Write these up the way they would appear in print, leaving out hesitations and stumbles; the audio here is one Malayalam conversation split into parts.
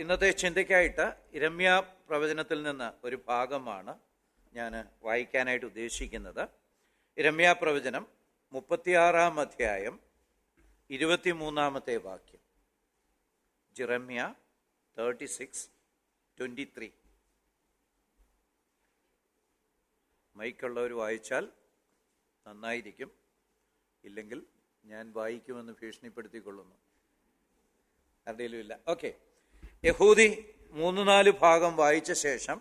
ഇന്നത്തെ ചിന്തയ്ക്കായിട്ട് യിരെമ്യാ പ്രവചനത്തിൽ നിന്ന് ഒരു ഭാഗമാണ് ഞാൻ വായിക്കാനായിട്ട് ഉദ്ദേശിക്കുന്നത്. യിരെമ്യാ പ്രവചനം 36-ാം അധ്യായം 23-ാമത്തെ വാക്യം. യിരെമ്യാ 36:23. മൈക്കുള്ളവർ വായിച്ചാൽ നന്നായിരിക്കും, ഇല്ലെങ്കിൽ ഞാൻ വായിക്കുമെന്ന് ഭീഷണിപ്പെടുത്തിക്കൊള്ളുന്നു. ആരുടെയിലും ഇല്ല. ഓക്കെ. യഹൂദി 3-4 ഭാഗം വായിച്ച ശേഷം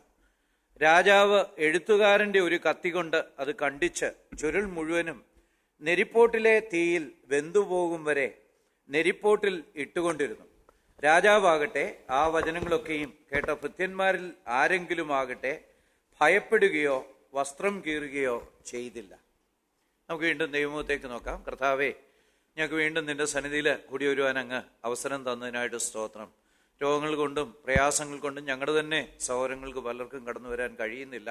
രാജാവ് എഴുത്തുകാരൻ്റെ ഒരു കത്തി കൊണ്ട് അത് കണ്ടിച്ച് ചുരുൾ മുഴുവനും നെരിപ്പോട്ടിലെ തീയിൽ വെന്തുപോകും വരെ നെരിപ്പോട്ടിൽ ഇട്ടുകൊണ്ടിരുന്നു. രാജാവാകട്ടെ ആ വചനങ്ങളൊക്കെയും കേട്ട ഭൃത്യന്മാരിൽ ആരെങ്കിലും ആകട്ടെ ഭയപ്പെടുകയോ വസ്ത്രം കീറുകയോ ചെയ്തില്ല. നമുക്ക് വീണ്ടും ദൈവമുഖത്തേക്ക് നോക്കാം. കർത്താവേ, ഞങ്ങൾക്ക് വീണ്ടും നിന്റെ സന്നിധിയിൽ കൂടി വരുവാൻ അങ്ങ് അവസരം തന്നതിനായിട്ട് സ്തോത്രം. രോഗങ്ങൾ കൊണ്ടും പ്രയാസങ്ങൾ കൊണ്ടും ഞങ്ങളുടെ തന്നെ സഹോദരങ്ങൾക്ക് പലർക്കും കടന്നു വരാൻ കഴിയുന്നില്ല.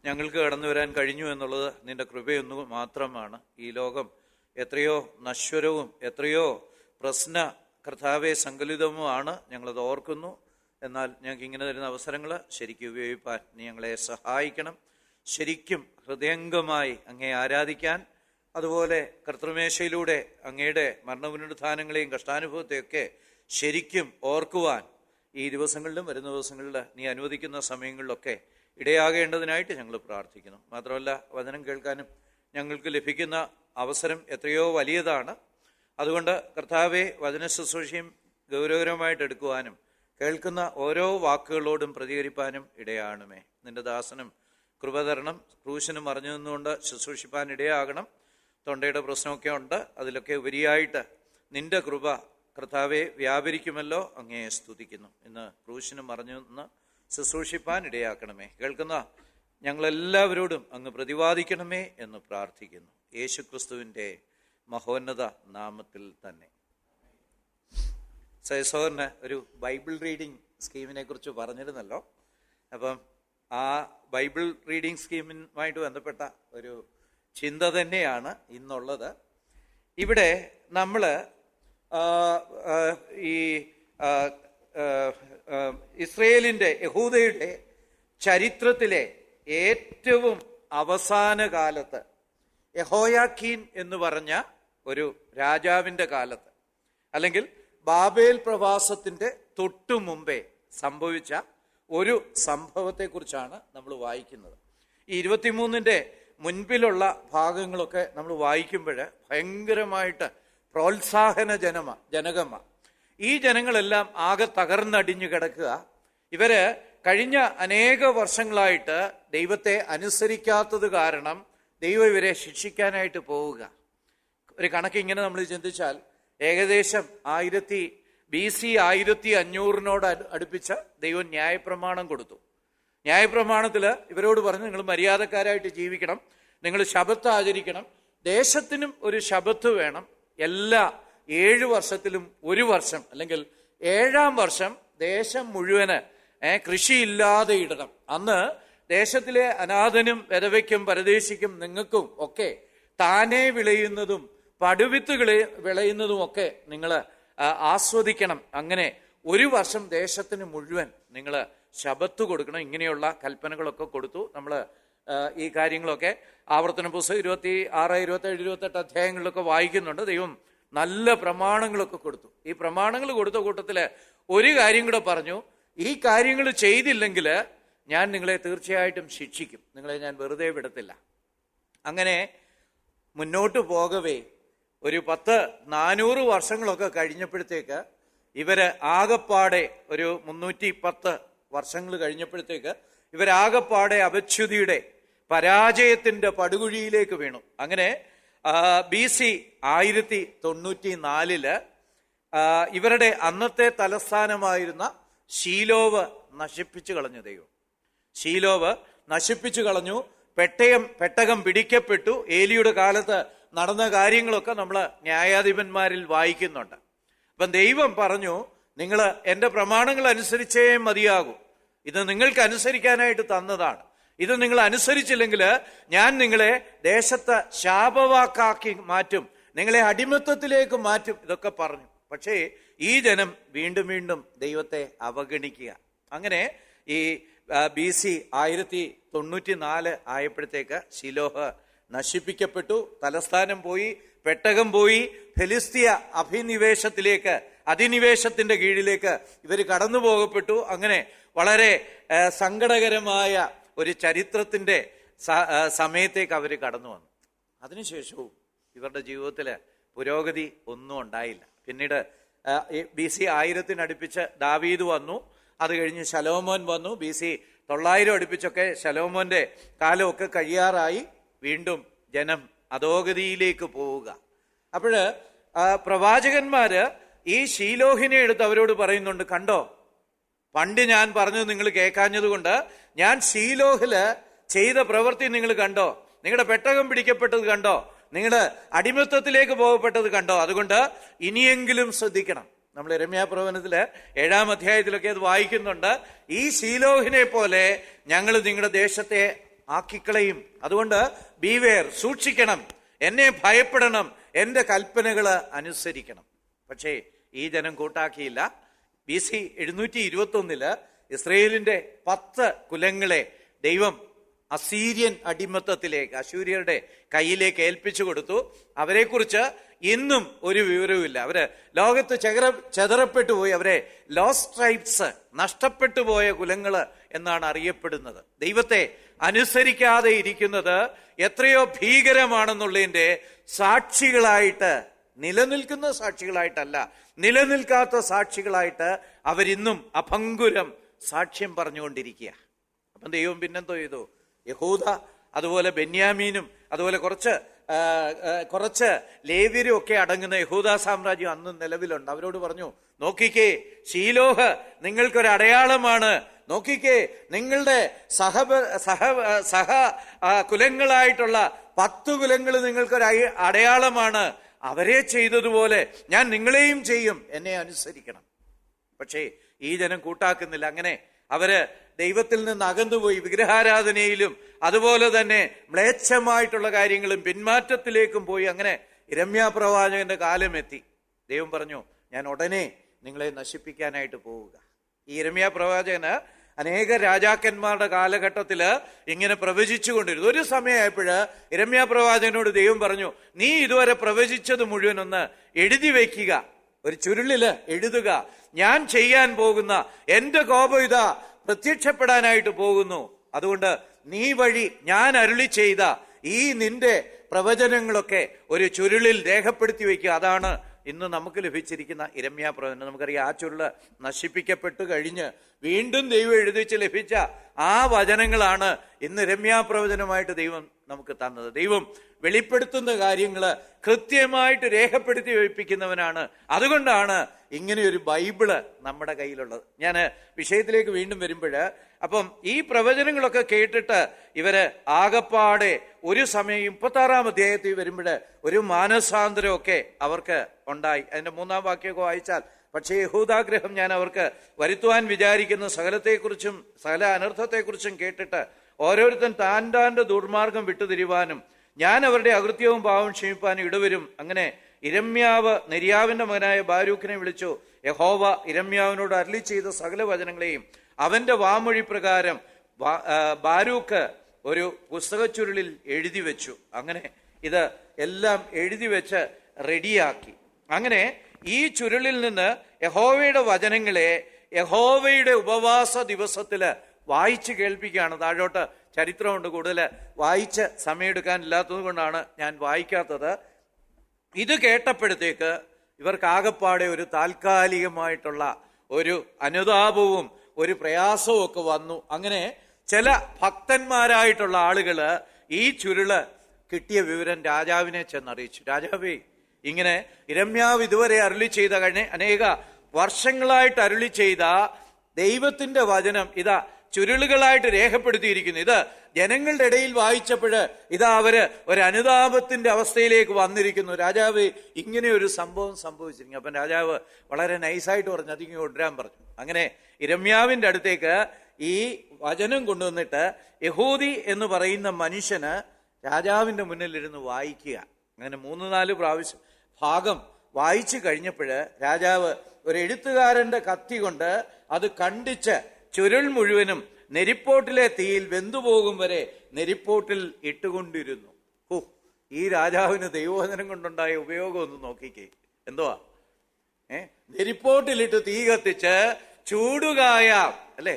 ഞങ്ങൾക്ക് കടന്നു വരാൻ കഴിഞ്ഞു എന്നുള്ളത് നിന്റെ കൃപയൊന്നു മാത്രമാണ്. ഈ ലോകം എത്രയോ നശ്വരവും എത്രയോ പ്രശ്ന കർത്താവെ സങ്കലിതവുമാണ്. ഞങ്ങളത് ഓർക്കുന്നു. എന്നാൽ ഞങ്ങൾക്ക് ഇങ്ങനെ തരുന്ന അവസരങ്ങൾ ശരിക്കും ഉപയോഗിപ്പാൻ നീ ഞങ്ങളെ സഹായിക്കണം. ശരിക്കും ഹൃദയംഗമായി അങ്ങയെ ആരാധിക്കാൻ, അതുപോലെ കർത്തൃമേശയിലൂടെ അങ്ങയുടെ മരണപുനരുത്ഥാനങ്ങളെയും കഷ്ടാനുഭവത്തെയൊക്കെ ശരിക്കും ഓർക്കുവാൻ ഈ ദിവസങ്ങളിലും വരുന്ന ദിവസങ്ങളിൽ നീ അനുവദിക്കുന്ന സമയങ്ങളിലൊക്കെ ഇടയാകേണ്ടതിനായിട്ട് ഞങ്ങൾ പ്രാർത്ഥിക്കുന്നു. മാത്രമല്ല, വചനം കേൾക്കാനും ഞങ്ങൾക്ക് ലഭിക്കുന്ന അവസരം എത്രയോ വലിയതാണ്. അതുകൊണ്ട് കർത്താവെ, വചന ശുശ്രൂഷയും ഗൗരവകരമായിട്ട് എടുക്കുവാനും കേൾക്കുന്ന ഓരോ വാക്കുകളോടും പ്രതികരിപ്പാനും ഇടയാണമേ. നിന്റെ ദാസനും കൃപ തരണം. ക്രൂശിനും മറിഞ്ഞു നിന്നുകൊണ്ട് ശുശ്രൂഷിപ്പാൻ ഇടയാകണം. തൊണ്ടയുടെ പ്രശ്നമൊക്കെ ഉണ്ട്. അതിലൊക്കെ ഉപരിയായിട്ട് നിന്റെ കൃപ കർത്താവെ വ്യാപരിക്കുമല്ലോ. അങ്ങയെ സ്തുതിക്കുന്നു. ഇന്ന് ക്രൂശിന് മറിഞ്ഞു നിന്ന് ശുശ്രൂഷിപ്പാൻ ഇടയാക്കണമേ. കേൾക്കുന്ന ഞങ്ങളെല്ലാവരോടും അങ്ങ് പ്രതിവാദിക്കണമേ എന്ന് പ്രാർത്ഥിക്കുന്നു. യേശുക്രിസ്തുവിൻ്റെ മഹോന്നത നാമത്തിൽ തന്നെ. സഹോദരന് ഒരു ബൈബിൾ റീഡിംഗ് സ്കീമിനെ കുറിച്ച് പറഞ്ഞിരുന്നല്ലോ. അപ്പം ആ ബൈബിൾ റീഡിംഗ് സ്കീമുമായിട്ട് ബന്ധപ്പെട്ട ഒരു ചിന്ത തന്നെയാണ് ഇന്നുള്ളത്. ഇവിടെ നമ്മൾ ഈ ഇസ്രയേലിൻ്റെ യഹൂദയുടെ ചരിത്രത്തിലെ ഏറ്റവും അവസാന കാലത്ത്, യഹോയാക്കീൻ എന്ന് പറഞ്ഞ ഒരു രാജാവിൻ്റെ കാലത്ത്, അല്ലെങ്കിൽ ബാബേൽ പ്രവാസത്തിൻ്റെ തൊട്ടു മുമ്പേ സംഭവിച്ച ഒരു സംഭവത്തെക്കുറിച്ചാണ് നമ്മൾ വായിക്കുന്നത്. ഈ 23-ന്റെ മുൻപിലുള്ള ഭാഗങ്ങളൊക്കെ നമ്മൾ വായിക്കുമ്പോൾ ഭയങ്കരമായിട്ട് ജനകമാണ്. ഈ ജനങ്ങളെല്ലാം ആകെ തകർന്നടിഞ്ഞു കിടക്കുക. ഇവര് കഴിഞ്ഞ അനേക വർഷങ്ങളായിട്ട് ദൈവത്തെ അനുസരിക്കാത്തത് കാരണം ദൈവം ഇവരെ ശിക്ഷിക്കാനായിട്ട് പോവുക. ഒരു കണക്ക് ഇങ്ങനെ നമ്മൾ ചിന്തിച്ചാൽ ഏകദേശം BC 1500 അടുപ്പിച്ച് ദൈവം ന്യായപ്രമാണം കൊടുത്തു. ന്യായപ്രമാണത്തിൽ ഇവരോട് പറഞ്ഞു, നിങ്ങൾ മര്യാദക്കാരായിട്ട് ജീവിക്കണം, നിങ്ങൾ ശബത്ത് ആചരിക്കണം, ദേശത്തിനും ഒരു ശബത്ത് വേണം, എല്ലാ 7 വർഷത്തിലും ഒരു വർഷം അല്ലെങ്കിൽ 7-ാം വർഷം ദേശം മുഴുവന് കൃഷിയില്ലാതെ ഇടണം. അന്ന് ദേശത്തിലെ അനാഥനും വിധവയ്ക്കും പരദേശിക്കും നിങ്ങൾക്കും ഒക്കെ താനേ വിളയുന്നതും പടുവിത്തുകളെ വിളയുന്നതും ഒക്കെ നിങ്ങൾ ആസ്വദിക്കണം. അങ്ങനെ ഒരു വർഷം ദേശത്തിന് മുഴുവൻ നിങ്ങൾ ശബത്ത് കൊടുക്കണം. ഇങ്ങനെയുള്ള കൽപ്പനകളൊക്കെ കൊടുത്തു. നമ്മൾ ഈ കാര്യങ്ങളൊക്കെ ആവർത്തന പുസ്തകം 26, 27, 28 അധ്യായങ്ങളിലൊക്കെ വായിക്കുന്നുണ്ട്. ദൈവം നല്ല പ്രമാണങ്ങളൊക്കെ കൊടുത്തു. ഈ പ്രമാണങ്ങൾ കൊടുത്ത കൂട്ടത്തിൽ ഒരു കാര്യം കൂടെ പറഞ്ഞു, ഈ കാര്യങ്ങൾ ചെയ്തില്ലെങ്കിൽ ഞാൻ നിങ്ങളെ തീർച്ചയായിട്ടും ശിക്ഷിക്കും, നിങ്ങളെ ഞാൻ വെറുതെ വിടത്തില്ല. അങ്ങനെ മുന്നോട്ട് പോകവേ ഒരു 400 വർഷങ്ങളൊക്കെ കഴിഞ്ഞപ്പോഴത്തേക്ക് ഇവര് ആകപ്പാടെ ഒരു 310 വർഷങ്ങൾ കഴിഞ്ഞപ്പോഴത്തേക്ക് ഇവരാകപ്പാടെ അപച്യുതിയുടെ പരാജയത്തിന്റെ പടുകുഴിയിലേക്ക് വീണു. അങ്ങനെ BC 1094 ഇവരുടെ അന്നത്തെ തലസ്ഥാനമായിരുന്ന ശീലോവ് നശിപ്പിച്ചു കളഞ്ഞു ദൈവം. ശീലോവ് നശിപ്പിച്ചു കളഞ്ഞു. പെട്ടകം പിടിക്കപ്പെട്ടു. ഏലിയുടെ കാലത്ത് നടന്ന കാര്യങ്ങളൊക്കെ നമ്മൾ ന്യായാധിപന്മാരിൽ വായിക്കുന്നുണ്ട്. അപ്പം ദൈവം പറഞ്ഞു, നിങ്ങൾ എൻ്റെ പ്രമാണങ്ങൾ അനുസരിച്ചേ മതിയാകൂ. ഇത് നിങ്ങൾക്ക് അനുസരിക്കാനായിട്ട് തന്നതാണ്. ഇത് നിങ്ങൾ അനുസരിച്ചില്ലെങ്കിൽ ഞാൻ നിങ്ങളെ ദേശത്ത് ശാപവാക്കാക്കി മാറ്റും, നിങ്ങളെ അടിമത്തത്തിലേക്ക് മാറ്റും. ഇതൊക്കെ പറഞ്ഞു. പക്ഷേ ഈ ജനം വീണ്ടും വീണ്ടും ദൈവത്തെ അവഗണിക്കുക. അങ്ങനെ ഈ BC 1094 ആയപ്പോഴത്തേക്ക് ശിലോഹ് നശിപ്പിക്കപ്പെട്ടു. തലസ്ഥാനം പോയി, പെട്ടകം പോയി, ഫെലിസ്തീയ അധിനിവേശത്തിന്റെ കീഴിലേക്ക് ഇവർ കടന്നു പോകപ്പെട്ടു. അങ്ങനെ വളരെ സങ്കടകരമായ ഒരു ചരിത്രത്തിന്റെ സമയത്തേക്ക് അവർ കടന്നു വന്നു. അതിനുശേഷവും ഇവരുടെ ജീവിതത്തിൽ പുരോഗതി ഒന്നും ഉണ്ടായില്ല. പിന്നീട് BC 1000 അടുപ്പിച്ച് ദാവീദ് വന്നു. അത് കഴിഞ്ഞ് ശലോമോൻ വന്നു. BC 900 അടുപ്പിച്ചൊക്കെ ശലോമോന്റെ കാലമൊക്കെ കഴിയാറായി. വീണ്ടും ജനം അധോഗതിയിലേക്ക് പോവുക. അപ്പോഴ് പ്രവാചകന്മാര് ഈ ശീലോഹിനെ എടുത്ത് അവരോട് പറയുന്നുണ്ട്, കണ്ടോ, പണ്ട് ഞാൻ പറഞ്ഞത് നിങ്ങൾ കേൾക്കാഞ്ഞത് കൊണ്ട് ഞാൻ ശീലോഹില് ചെയ്ത പ്രവൃത്തി നിങ്ങൾ കണ്ടോ, നിങ്ങളുടെ പെട്ടകം പിടിക്കപ്പെട്ടത് കണ്ടോ, നിങ്ങളുടെ അടിമത്തത്തിലേക്ക് പോകപ്പെട്ടത് കണ്ടോ, അതുകൊണ്ട് ഇനിയെങ്കിലും ശ്രദ്ധിക്കണം. നമ്മൾ യിരെമ്യാപ്രവചനത്തില് 7-ാം അധ്യായത്തിലൊക്കെ അത് വായിക്കുന്നുണ്ട്. ഈ ശീലോഹിനെ പോലെ ഞങ്ങൾ നിങ്ങളുടെ ദേശത്തെ ആക്കിക്കളയും, അതുകൊണ്ട് ബീവേർ, സൂക്ഷിക്കണം, എന്നെ ഭയപ്പെടണം, എന്റെ കൽപ്പനകള് അനുസരിക്കണം. പക്ഷേ ഈ ജനം കൂട്ടാക്കിയില്ല. BC 721 ഇസ്രയേലിന്റെ 10 കുലങ്ങളെ ദൈവം അസീര്യൻ അടിമത്തത്തിലേക്ക്, അശൂര്യരുടെ കയ്യിലേക്ക് ഏൽപ്പിച്ചു കൊടുത്തു. അവരെക്കുറിച്ച് ഇന്നും ഒരു വിവരവുമില്ല. അവര് ലോകത്ത് ചെതറപ്പെട്ടു പോയി. അവരെ ലോസ്റ്റ് ട്രൈബ്സ്, നഷ്ടപ്പെട്ടു പോയ കുലങ്ങള് എന്നാണ് അറിയപ്പെടുന്നത്. ദൈവത്തെ അനുസരിക്കാതെ ഇരിക്കുന്നത് എത്രയോ ഭീകരമാണെന്നുള്ളതിന്റെ സാക്ഷികളായിട്ട്, നിലനിൽക്കുന്ന സാക്ഷികളായിട്ടല്ല, നിലനിൽക്കാത്ത സാക്ഷികളായിട്ട് അവരിന്നും അഭംഗുരം സാക്ഷ്യം പറഞ്ഞുകൊണ്ടിരിക്കുക. അപ്പം ദൈവം പിന്നെന്തോ ചെയ്തു? യഹൂദ, അതുപോലെ ബെന്യാമീനും, അതുപോലെ കുറച്ച് ലേവ്യരും ഒക്കെ അടങ്ങുന്ന യഹൂദ സാമ്രാജ്യം അന്ന് നിലവിലുണ്ട്. അവരോട് പറഞ്ഞു, നോക്കിക്കേ, ശീലോഹ് നിങ്ങൾക്കൊരു അടയാളമാണ്. നോക്കിക്കേ, നിങ്ങളുടെ സഹ കുലങ്ങളായിട്ടുള്ള 10 കുലങ്ങൾ നിങ്ങൾക്കൊരു അടയാളമാണ്. അവരെ ചെയ്തതുപോലെ ഞാൻ നിങ്ങളെയും ചെയ്യും, എന്നെ അനുസരിക്കണം. പക്ഷേ ഈ ജനം കൂട്ടാക്കുന്നില്ല. അങ്ങനെ അവര് ദൈവത്തിൽ നിന്ന് അകന്നുപോയി വിഗ്രഹാരാധനയിലും അതുപോലെ തന്നെ മ്ലേച്ഛമായിട്ടുള്ള കാര്യങ്ങളും പിന്മാറ്റത്തിലേക്കും പോയി. അങ്ങനെ യിരെമ്യാപ്രവാചകന്റെ കാലമെത്തി. ദൈവം പറഞ്ഞു, ഞാൻ ഉടനെ നിങ്ങളെ നശിപ്പിക്കാനായിട്ട് പോവുക. ഈ യിരെമ്യാപ്രവാചകന് അനേക രാജാക്കന്മാരുടെ കാലഘട്ടത്തില് ഇങ്ങനെ പ്രവചിച്ചുകൊണ്ടിരുന്നു. ഒരു സമയമായപ്പോഴ് യിരെമ്യാപ്രവാചകനോട് ദൈവം പറഞ്ഞു, നീ ഇതുവരെ പ്രവചിച്ചത് മുഴുവൻ ഒന്ന് എഴുതി വയ്ക്കുക, ഒരു ചുരുളില് എഴുതുക. ഞാൻ ചെയ്യാൻ പോകുന്ന എന്റെ കോപം ഇതാ പ്രത്യക്ഷപ്പെടാനായിട്ട് പോകുന്നു. അതുകൊണ്ട് നീ വഴി ഞാൻ അരുളി ചെയ്ത ഈ നിന്റെ പ്രവചനങ്ങളൊക്കെ ഒരു ചുരുളിൽ രേഖപ്പെടുത്തി വയ്ക്കുക. അതാണ് ഇന്ന് നമുക്ക് ലഭിച്ചിരിക്കുന്ന യിരെമ്യാപ്രവചനം. നമുക്കറിയാം, ആ ചുരുള് നശിപ്പിക്കപ്പെട്ടു കഴിഞ്ഞ് വീണ്ടും ദൈവം എഴുതിച്ച് ലഭിച്ച ആ വചനങ്ങളാണ് ഇന്ന് യിരെമ്യാപ്രവചനമായിട്ട് ദൈവം നമുക്ക് തന്നത്. ദൈവം വെളിപ്പെടുത്തുന്ന കാര്യങ്ങള് കൃത്യമായിട്ട് രേഖപ്പെടുത്തി വയ്പ്പിക്കുന്നവനാണ്. അതുകൊണ്ടാണ് ഇങ്ങനെയൊരു ബൈബിള് നമ്മുടെ കയ്യിലുള്ളത്. ഞാൻ വിഷയത്തിലേക്ക് വീണ്ടും വരുമ്പോഴ്, അപ്പം ഈ പ്രവചനങ്ങളൊക്കെ കേട്ടിട്ട് ഇവര് ആകപ്പാടെ ഒരു സമയം 36-ാം അധ്യായത്തിൽ വരുമ്പോഴ് ഒരു മാനസാന്തരമൊക്കെ അവർക്ക് ഉണ്ടായി. അതിന്റെ 3-ാം വാക്യമൊക്കെ വായിച്ചാൽ, പക്ഷേ യഹൂദാഗ്രഹം ഞാൻ അവർക്ക് വരുത്തുവാൻ വിചാരിക്കുന്ന സകലത്തെക്കുറിച്ചും സകല അനർത്ഥത്തെക്കുറിച്ചും കേട്ടിട്ട് ഓരോരുത്തൻ താൻ്റെ ദുർമാർഗം വിട്ടുതിരിവാനും ഞാൻ അവരുടെ അകൃത്യവും പാവം ക്ഷമിപ്പാനും ഇടവരും. അങ്ങനെ യിരെമ്യാവ് നെര്യാവിന്റെ മകനായ ബാരൂക്കിനെ വിളിച്ചു. യഹോവ യിരെമ്യാവിനോട് അരുളി ചെയ്ത സകല വചനങ്ങളെയും അവന്റെ വാമൊഴി പ്രകാരം ബാരൂക്ക് ഒരു പുസ്തകച്ചുരുളിൽ എഴുതി വെച്ചു. അങ്ങനെ ഇത് എല്ലാം എഴുതി വെച്ച് റെഡിയാക്കി. അങ്ങനെ ഈ ചുരുളിൽ നിന്ന് യഹോവയുടെ വചനങ്ങളെ യഹോവയുടെ ഉപവാസ ദിവസത്തില് വായിച്ച് കേൾപ്പിക്കുകയാണ്. താഴോട്ട് ചരിത്രമുണ്ട്, കൂടുതൽ വായിച്ച് സമയമെടുക്കാനില്ലാത്തത് കൊണ്ടാണ് ഞാൻ വായിക്കാത്തത്. ഇത് കേട്ടപ്പോഴത്തേക്ക് ഇവർക്ക് ആകപ്പാടെ ഒരു താൽക്കാലികമായിട്ടുള്ള ഒരു അനുതാപവും ഒരു പ്രയാസവും ഒക്കെ വന്നു. അങ്ങനെ ചില ഭക്തന്മാരായിട്ടുള്ള ആളുകള് ഈ ചുരുള് കിട്ടിയ വിവരം രാജാവിനെ ചെന്നറിയിച്ചു. രാജാവേ, ഇങ്ങനെ യിരെമ്യാവ് ഇതുവരെ അരുളി ചെയ്ത അനേക വർഷങ്ങളായിട്ട് അരുളി ചെയ്ത ദൈവത്തിന്റെ വചനം ഇതാ ചുരുളുകളായിട്ട് രേഖപ്പെടുത്തിയിരിക്കുന്നു. ഇത് ജനങ്ങളുടെ ഇടയിൽ വായിച്ചപ്പോഴ് ഇതാ അവര് ഒരു അനുതാപത്തിന്റെ അവസ്ഥയിലേക്ക് വന്നിരിക്കുന്നു. രാജാവ് ഇങ്ങനെ ഒരു സംഭവം സംഭവിച്ചിരിക്കുന്നു. അപ്പം രാജാവ് വളരെ നൈസായിട്ട് പറഞ്ഞു, അതിങ്ങ് കൊണ്ടുവരാൻ പറഞ്ഞു. അങ്ങനെ യിരെമ്യാവിന്റെ അടുത്തേക്ക് ഈ വചനം കൊണ്ടുവന്നിട്ട് യഹൂദി എന്ന് പറയുന്ന മനുഷ്യന് രാജാവിന്റെ മുന്നിലിരുന്ന് വായിക്കുക. അങ്ങനെ 3-4 പ്രാവശ്യം ഭാഗം വായിച്ചു കഴിഞ്ഞപ്പോൾ രാജാവ് ഒരു എഴുത്തുകാരന്റെ കത്തി കൊണ്ട് അത് കണ്ടിച്ച് ചുരുൾ മുഴുവനും നെരിപ്പോട്ടിലെ തീയിൽ വെന്തുപോകും വരെ നെരിപ്പോട്ടിൽ ഇട്ടുകൊണ്ടിരുന്നു. ഈ രാജാവിന് ദൈവവചനം കൊണ്ടുണ്ടായ ഉപയോഗം ഒന്ന് നോക്കിക്കേ. എന്തുവാ? നെരിപ്പോട്ടിലിട്ട് തീ കത്തിച്ച് ചൂടുകായ അല്ലേ?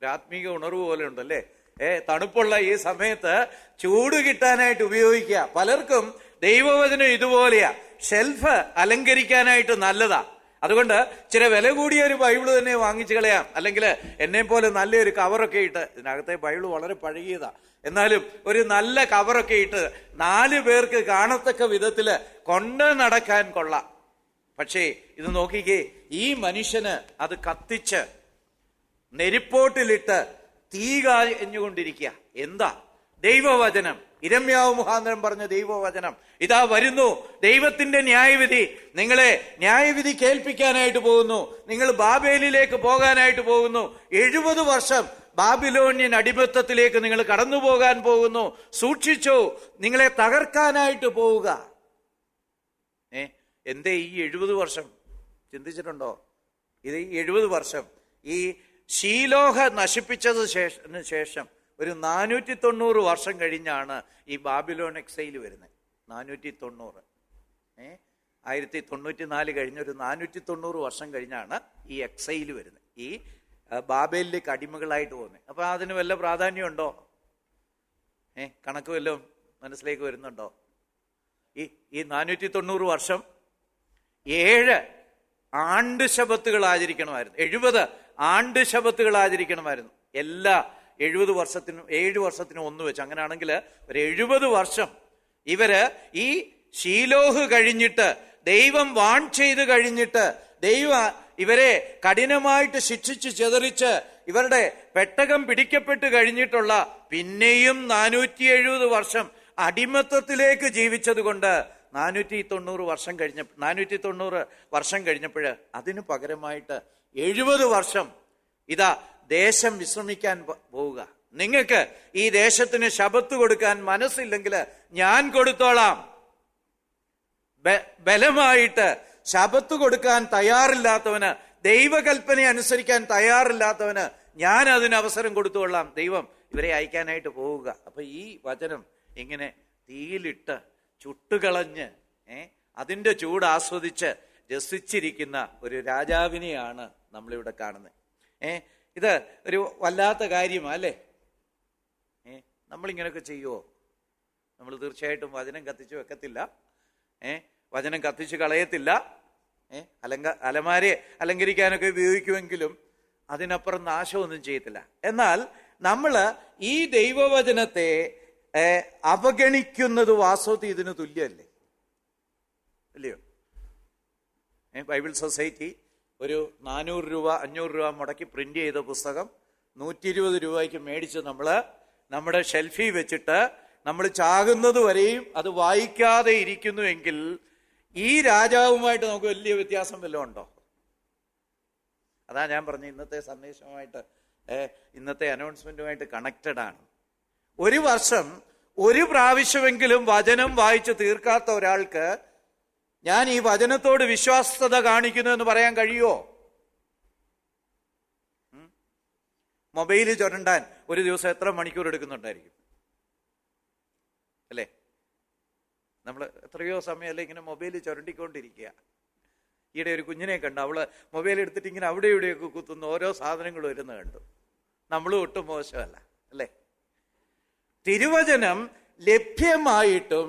ആത്മീക ഉണർവ് പോലെ ഉണ്ടല്ലേ. തണുപ്പുള്ള ഈ സമയത്ത് ചൂട് കിട്ടാനായിട്ട് ഉപയോഗിക്കുക. പലർക്കും ദൈവവചനം ഇതുപോലെയാ, ഷെൽഫ് അലങ്കരിക്കാനായിട്ട് നല്ലതാ. അതുകൊണ്ട് ചില വില കൂടിയ ഒരു ബൈബിള് തന്നെ വാങ്ങിച്ചു കളയാം. അല്ലെങ്കിൽ എന്നെ പോലെ നല്ലൊരു കവറൊക്കെ ഇട്ട്, ഇതിനകത്തെ ബൈബിള് വളരെ പഴകിയതാ, എന്നാലും ഒരു നല്ല കവറൊക്കെ ഇട്ട് 4 പേർക്ക് കാണത്തക്ക വിധത്തില് കൊണ്ട് നടക്കാൻ കൊള്ളാം. പക്ഷേ ഇത് നോക്കിക്കേ, ഈ മനുഷ്യന് അത് കത്തിച്ച് നെരിപ്പോട്ടിലിട്ട് തീ കാഞ്ഞുകൊണ്ടിരിക്കുക. എന്താ? ദൈവവചനം. ഇരമ്യാവ് മുഖാന്തരം പറഞ്ഞ ദൈവവചനം. ഇതാ വരുന്നു ദൈവത്തിന്റെ ന്യായവിധി. നിങ്ങളെ ന്യായവിധി കേൾപ്പിക്കാനായിട്ട് പോകുന്നു. നിങ്ങൾ ബാബേലിലേക്ക് പോകാനായിട്ട് പോകുന്നു. 70 വർഷം ബാബിലോണിയൻ അടിമത്തത്തിലേക്ക് നിങ്ങൾ കടന്നു പോകാൻ പോകുന്നു. സൂക്ഷിച്ചോ, നിങ്ങളെ തകർക്കാനായിട്ട് പോവുക. എന്തേ ഈ 70 വർഷം? ചിന്തിച്ചിട്ടുണ്ടോ? ഇത് ഈ 70 വർഷം ഈ ശീലോഹ നശിപ്പിച്ചത് ശേഷം ഒരു 490 വർഷം കഴിഞ്ഞാണ് ഈ ബാബിലോൺ എക്സൈൽ വരുന്നത്. 490, 1094 കഴിഞ്ഞ ഒരു 490 വർഷം കഴിഞ്ഞാണ് ഈ എക്സൈൽ വരുന്നത്, ഈ ബാബേലിലേക്ക് അടിമകളായിട്ട് പോകുന്നത്. അപ്പൊ അതിന് വല്ല പ്രാധാന്യമുണ്ടോ? കണക്ക് വല്ലതും മനസ്സിലേക്ക് വരുന്നുണ്ടോ? ഈ 490 വർഷം 7 ആണ്ട് ശബത്തുകൾ ആചരിക്കണമായിരുന്നു. 70 ആണ്ട് ശബത്തുകൾ ആചരിക്കണമായിരുന്നു. എല്ലാ 7 വർഷത്തിനും ഒന്ന് വെച്ച്. അങ്ങനെയാണെങ്കിൽ ഒരു 70 വർഷം ഇവര് ഈ ശീലോഹ് കഴിഞ്ഞിട്ട്, ദൈവം വാൺ ചെയ്ത് കഴിഞ്ഞിട്ട്, ദൈവം ഇവരെ കഠിനമായിട്ട് ശിക്ഷിച്ച് ചെതറിച്ച് ഇവരുടെ പെട്ടകം പിടിക്കപ്പെട്ട് കഴിഞ്ഞിട്ടുള്ള പിന്നെയും 470 വർഷം അടിമത്തത്തിലേക്ക് ജീവിച്ചത് കൊണ്ട് 490 വർഷം കഴിഞ്ഞപ്പോൾ അതിന് പകരമായിട്ട് 70 വർഷം ഇതാ ദേശം വിശ്രമിക്കാൻ പോവുക. നിങ്ങൾക്ക് ഈ ദേശത്തിന് ശബത്ത് കൊടുക്കാൻ മനസ്സില്ലെങ്കിൽ ഞാൻ കൊടുത്തോളാം. ബലമായിട്ട് ശബത്ത് കൊടുക്കാൻ തയ്യാറില്ലാത്തവന്, ദൈവകൽപ്പന അനുസരിക്കാൻ തയ്യാറില്ലാത്തവന് ഞാൻ അതിന് അവസരം കൊടുത്തുകൊള്ളാം. ദൈവം ഇവരെ അയക്കാനായിട്ട് പോവുക. അപ്പൊ ഈ വചനം ഇങ്ങനെ തീയിലിട്ട് ചുട്ടുകളഞ്ഞ് അതിന്റെ ചൂട് ആസ്വദിച്ച് രസിച്ചിരിക്കുന്ന ഒരു രാജാവിനെയാണ് നമ്മളിവിടെ കാണുന്നത്. ഇത് ഒരു വല്ലാത്ത കാര്യമാണ് അല്ലേ? നമ്മളിങ്ങനെയൊക്കെ ചെയ്യുമോ? നമ്മൾ തീർച്ചയായിട്ടും വചനം കത്തിച്ച് വെക്കത്തില്ല, വചനം കത്തിച്ച് കളയത്തില്ല. അലമാരയെ അലങ്കരിക്കാനൊക്കെ ഉപയോഗിക്കുമെങ്കിലും അതിനപ്പുറം നാശമൊന്നും ചെയ്യത്തില്ല. എന്നാൽ നമ്മൾ ഈ ദൈവവചനത്തെ അവഗണിക്കുന്നത് വാസ്തവത്തിൽ ഇതിന് തുല്യമല്ലേ? അല്ലയോ? ബൈബിൾ സൊസൈറ്റി ഒരു 400 രൂപ 500 രൂപ മുടക്കി പ്രിന്റ് ചെയ്ത പുസ്തകം 120 രൂപയ്ക്ക് മേടിച്ച് നമ്മുടെ ഷെൽഫിൽ വെച്ചിട്ട് നമ്മൾ ചാകുന്നത് വരെയും അത് വായിക്കാതെ ഇരിക്കുന്നുവെങ്കിൽ ഈ രാജാവുമായിട്ട് നമുക്ക് വലിയ വ്യത്യാസം വല്ലതും ഉണ്ടോ? അതാ ഞാൻ പറഞ്ഞ ഇന്നത്തെ സന്ദേശമായിട്ട്, ഇന്നത്തെ അനൗൺസ്മെന്റുമായിട്ട് കണക്റ്റഡ് ആണ്. ഒരു വർഷം ഒരു പ്രാവശ്യമെങ്കിലും വചനം വായിച്ച് തീർക്കാത്ത ഒരാൾക്ക് ഞാൻ ഈ വചനത്തോട് വിശ്വാസ്യത കാണിക്കുന്നു എന്ന് പറയാൻ കഴിയുമോ? മൊബൈല് ചുരണ്ടാൻ ഒരു ദിവസം എത്ര മണിക്കൂർ എടുക്കുന്നുണ്ടായിരിക്കും അല്ലേ? നമ്മൾ എത്രയോ സമയമല്ലേ ഇങ്ങനെ മൊബൈൽ ചുരണ്ടിക്കൊണ്ടിരിക്കുക. ഈയിടെ ഒരു കുഞ്ഞിനെ കണ്ടു, അവള് മൊബൈൽ എടുത്തിട്ട് ഇങ്ങനെ അവിടെ ഇവിടെയൊക്കെ കുത്തുന്ന ഓരോ സാധനങ്ങൾ വരുന്ന കണ്ടു. നമ്മളും ഒട്ടും മോശമല്ല അല്ലേ? തിരുവചനം ലഭ്യമായിട്ടും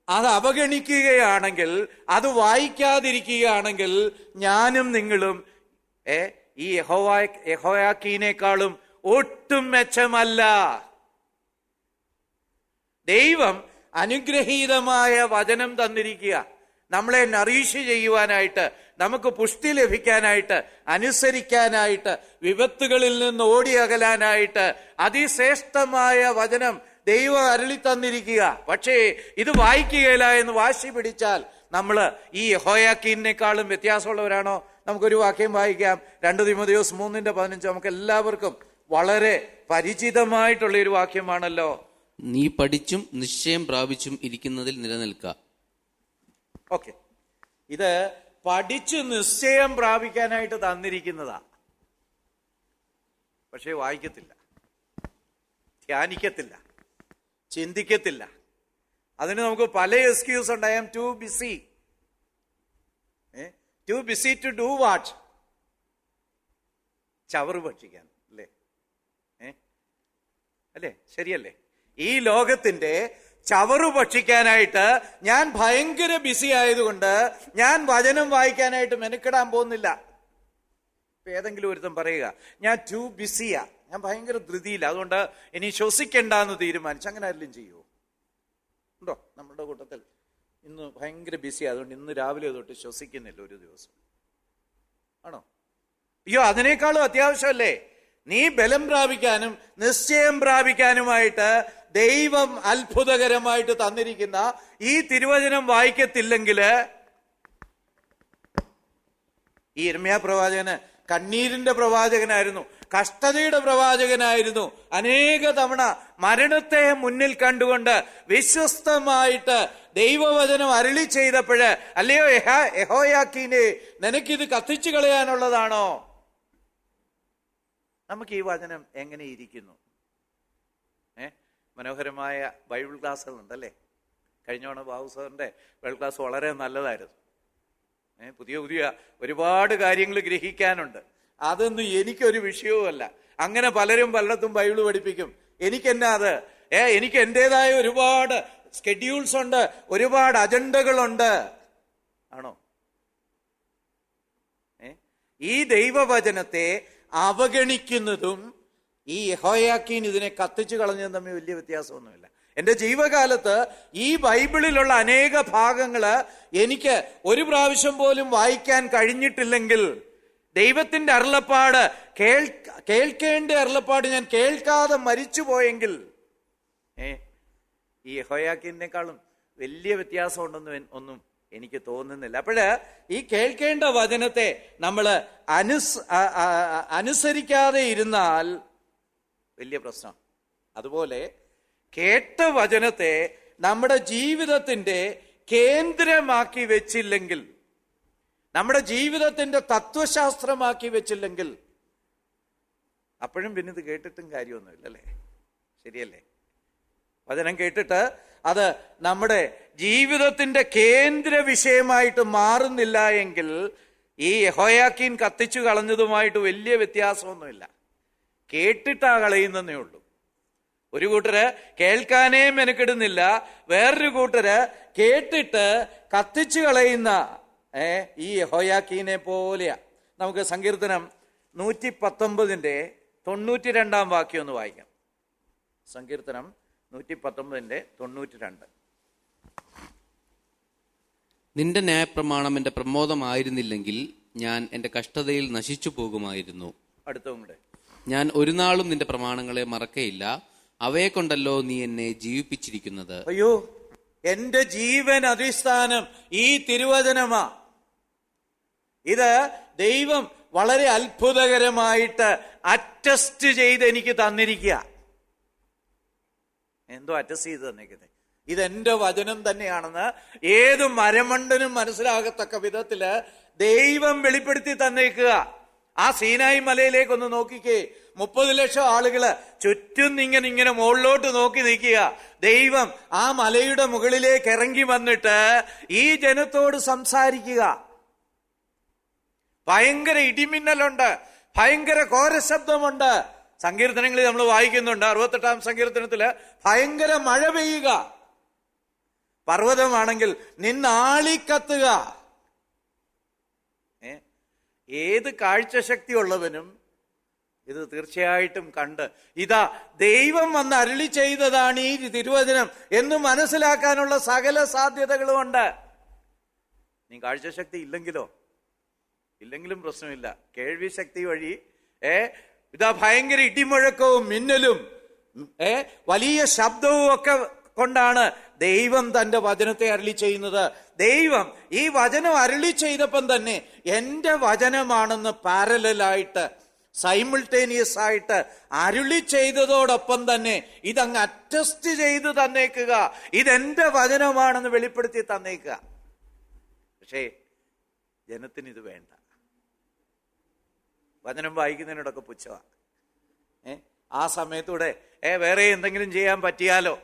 അത് അവഗണിക്കുകയാണെങ്കിൽ, അത് വായിക്കാതിരിക്കുകയാണെങ്കിൽ ഞാനും നിങ്ങളും ഈ യെഹോയാക്കീനേക്കാളും ഒട്ടും മെച്ചമല്ല. ദൈവം അനുഗ്രഹീതമായ വചനം തന്നിരിക്കുക, നമ്മളെ നറീഷ് ചെയ്യുവാനായിട്ട്, നമുക്ക് പുഷ്ടി ലഭിക്കാനായിട്ട്, അനുസരിക്കാനായിട്ട്, വിപത്തുകളിൽ നിന്ന് ഓടി അകലാനായിട്ട് അതിശ്രേഷ്ഠമായ വചനം ദൈവം അരുളി തന്നിരിക്കുക. പക്ഷേ ഇത് വായിക്കുകയില്ല എന്ന് വാശി പിടിച്ചാൽ നമ്മൾ ഈ യെഹോയാക്കീനേക്കാളും വ്യത്യാസമുള്ളവരാണോ? നമുക്കൊരു വാക്യം വായിക്കാം. 2 തിമോഥെയോസ് 3:15. നമുക്ക് എല്ലാവർക്കും വളരെ പരിചിതമായിട്ടുള്ള ഒരു വാക്യമാണല്ലോ. നീ പഠിച്ചും നിശ്ചയം പ്രാപിച്ചും ഇരിക്കുന്നതിൽ നിലനിൽക്കുക. ഓക്കെ, ഇത് പഠിച്ച് നിശ്ചയം പ്രാപിക്കാനായിട്ട് തന്നിരിക്കുന്നതാ. പക്ഷേ വായിക്കത്തില്ല, ധ്യാനിക്കത്തില്ല, ചിന്തിക്കത്തില്ല. അതിന് നമുക്ക് പല എക്സ്ക്യൂസ് ഉണ്ട്. I am too busy. Too busy to do what? ചവറ് ഭക്ഷിക്കാൻ അല്ലേ? അല്ലേ? ശരിയല്ലേ? ഈ ലോകത്തിന്റെ ചവറ് ഭക്ഷിക്കാനായിട്ട് ഞാൻ ഭയങ്കര ബിസി ആയതുകൊണ്ട് ഞാൻ വചനം വായിക്കാനായിട്ട് മെനക്കെടാൻ പോകുന്നില്ല. ഇപ്പൊ ഏതെങ്കിലും ഒരുത്തം പറയുക, ഞാൻ ടു ബിസിയാ, ഞാൻ ഭയങ്കര ധൃതിയില്ല, അതുകൊണ്ട് ഇനി ശ്വസിക്കണ്ടെന്ന് തീരുമാനിച്ചു. അങ്ങനെ ആരെങ്കിലും ചെയ്യുമോ? ഉണ്ടോ നമ്മുടെ കൂട്ടത്തിൽ? ഇന്ന് ഭയങ്കര ബിസി, അതുകൊണ്ട് ഇന്ന് രാവിലെ തൊട്ട് ശ്വസിക്കുന്നില്ല ഒരു ദിവസം, ആണോ? അയ്യോ, അതിനേക്കാളും അത്യാവശ്യമല്ലേ നീ ബലം പ്രാപിക്കാനും നിശ്ചയം പ്രാപിക്കാനുമായിട്ട് ദൈവം അത്ഭുതകരമായിട്ട് തന്നിരിക്കുന്ന ഈ തിരുവചനം വായിക്കത്തില്ലെങ്കിൽ, ഈ യിരെമ്യാ പ്രവാചകന് കണ്ണീരിന്റെ പ്രവാചകനായിരുന്നു, കഷ്ടതയുടെ പ്രവാചകനായിരുന്നു. അനേക തവണ മരണത്തെ മുന്നിൽ കണ്ടുകൊണ്ട് വിശ്വസ്തമായിട്ട് ദൈവവചനം അരുളി ചെയ്തപ്പോഴ്, അല്ലയോ യെഹോയാക്കീനെ, നിനക്കിത് കത്തിച്ചു കളയാനുള്ളതാണോ? നമുക്ക് ഈ വചനം എങ്ങനെ ഇരിക്കുന്നു? മനോഹരമായ ബൈബിൾ ക്ലാസ്സുകളുണ്ടല്ലേ? കഴിഞ്ഞോണം ബാബു സാറിന്റെ ബൈബിൾ ക്ലാസ് വളരെ നല്ലതായിരുന്നു. പുതിയ പുതിയ ഒരുപാട് കാര്യങ്ങൾ ഗ്രഹിക്കാനുണ്ട്. അതൊന്നും എനിക്കൊരു വിഷയവുമല്ല. അങ്ങനെ പലരും പലയിടത്തും ബൈബിൾ പഠിപ്പിക്കും. എനിക്കെന്നാ അത്? എനിക്ക് എൻ്റെതായ ഒരുപാട് സ്കെഡ്യൂൾസ് ഉണ്ട്, ഒരുപാട് അജണ്ടകളുണ്ട്. ആണോ? ഈ ദൈവവചനത്തെ അവഗണിക്കുന്നതും ഈ യെഹോയാക്കീൻ ഇതിനെ കത്തിച്ചു കളഞ്ഞതും തമ്മിൽ വലിയ വ്യത്യാസമൊന്നുമില്ല. എൻ്റെ ജീവകാലത്ത് ഈ ബൈബിളിലുള്ള അനേക ഭാഗങ്ങള് എനിക്ക് ഒരു പ്രാവശ്യം പോലും വായിക്കാൻ കഴിഞ്ഞിട്ടില്ലെങ്കിൽ, ദൈവത്തിന്റെ അരുളപ്പാട് കേൾക്കേണ്ട അരുളപ്പാട് ഞാൻ കേൾക്കാതെ മരിച്ചു പോയെങ്കിൽ, ഈ യെഹോയാക്കീനേക്കാളും വലിയ വ്യത്യാസം ഉണ്ടെന്ന് ഒന്നും എനിക്ക് തോന്നുന്നില്ല. അപ്പോഴ് ഈ കേൾക്കേണ്ട വചനത്തെ നമ്മൾ അനുസരിക്കാതെ ഇരുന്നാൽ വലിയ പ്രശ്നം. അതുപോലെ കേട്ട വചനത്തെ നമ്മുടെ ജീവിതത്തിന്റെ കേന്ദ്രമാക്കി വെച്ചില്ലെങ്കിൽ, നമ്മുടെ ജീവിതത്തിന്റെ തത്വശാസ്ത്രമാക്കി വെച്ചില്ലെങ്കിൽ, അപ്പോഴും പിന്നെ ഇത് കേട്ടിട്ടും കാര്യമൊന്നുമില്ല, അല്ലേ? ശരിയല്ലേ? വചനം കേട്ടിട്ട് അത് നമ്മുടെ ജീവിതത്തിന്റെ കേന്ദ്ര വിഷയമായിട്ട് മാറുന്നില്ല എങ്കിൽ ഈ യെഹോയാക്കീൻ കത്തിച്ചു കളഞ്ഞതുമായിട്ട് വലിയ വ്യത്യാസമൊന്നുമില്ല. കേട്ടിട്ടാ കളയുന്നതേ ഉള്ളൂ. ഒരു കൂട്ടര് കേൾക്കാനേ മെനക്കെടുന്നില്ല, വേറൊരു കൂട്ടര് കേട്ടിട്ട് കത്തിച്ചു കളയുന്ന ഈ യെഹോയാക്കീനെ പോലെയാ. നമുക്ക് സങ്കീർത്തനം 119:92 വാക്യം ഒന്ന് വായിക്കാം. സങ്കീർത്തനം 119:92. നിന്റെ ന്യായപ്രമാണം എന്റെ പ്രമോദമായിരുന്നില്ലെങ്കിൽ ഞാൻ എന്റെ കഷ്ടതയിൽ നശിച്ചു പോകുമായിരുന്നു. അടുത്തവങ്ങളുടെ, ഞാൻ ഒരു നാളും നിന്റെ പ്രമാണങ്ങളെ മറക്കയില്ല, അവയെ കൊണ്ടല്ലോ നീ എന്നെ ജീവിപ്പിച്ചിരിക്കുന്നത്. അയ്യോ, എന്റെ ജീവൻ അധിഷ്ഠാനം ഈ തിരുവചനമാ. ഇത് ദൈവം വളരെ അത്ഭുതകരമായിട്ട് അറ്റസ്റ്റ് ചെയ്ത് എനിക്ക് തന്നിരിക്കുക. എന്തോ അറ്റസ്റ്റ് ചെയ്ത് തന്നിരിക്കുന്നത്? ഇതെന്റെ വചനം തന്നെയാണെന്ന് ഏത് മരമണ്ടനും മനസ്സിലാകത്തക്ക വിധത്തില് ദൈവം വെളിപ്പെടുത്തി തന്നേക്കുക. ആ സീനായി മലയിലേക്കൊന്ന് നോക്കിക്കേ. 30 ലക്ഷം ആളുകള് ചുറ്റും ഇങ്ങനെ മുകളിലോട്ട് നോക്കി നിൽക്കുക. ദൈവം ആ മലയുടെ മുകളിലേക്ക് ഇറങ്ങി വന്നിട്ട് ഈ ജനത്തോട് സംസാരിക്കുക. ഭയങ്കര ഇടിമിന്നലുണ്ട്, ഭയങ്കര ഘോരശബ്ദമുണ്ട്. സങ്കീർത്തനങ്ങളിൽ നമ്മൾ വായിക്കുന്നുണ്ട്. 68-ാം സങ്കീർത്തനത്തില് ഭയങ്കര മഴ പെയ്യുക, പർവ്വതമാണെങ്കിൽ നിന്നാളിക്കത്തുക. ഏത് കാഴ്ചശക്തി ഉള്ളവനും ഇത് തീർച്ചയായിട്ടും കണ്ട് ഇതാ ദൈവം വന്ന് അരുളി ചെയ്തതാണ് ഈ തിരുവചനം എന്ന് മനസ്സിലാക്കാനുള്ള സകല സാധ്യതകളുമുണ്ട്. നീ കാഴ്ചശക്തി ഇല്ലെങ്കിലും പ്രശ്നമില്ല. കേൾവി ശക്തി വഴി ഇതാ ഭയങ്കര ഇടിമുഴക്കവും മിന്നലും വലിയ ശബ്ദവും ഒക്കെ കൊണ്ടാണ് ദൈവം തന്റെ വചനത്തെ അരുളി ചെയ്യുന്നത്. ദൈവം ഈ വചനം അരുളി ചെയ്തപ്പം തന്നെ എന്റെ വചനമാണെന്ന് പാരലായിട്ട്, സൈമിൾട്ടേനിയസ് ആയിട്ട് അരുളി ചെയ്തതോടൊപ്പം തന്നെ ഇതങ്ങ് അറ്റസ്റ്റ് ചെയ്ത് തന്നേക്കുക. ഇതെന്റെ വചനമാണെന്ന് വെളിപ്പെടുത്തി തന്നേക്കുക. പക്ഷേ ജനത്തിന് ഇത് വേണ്ട. വചനം വായിക്കുന്നതിനോടൊക്കെ പുച്ഛമാണ്. ആ സമയത്തൂടെ വേറെ എന്തെങ്കിലും ചെയ്യാൻ പറ്റിയാലോ.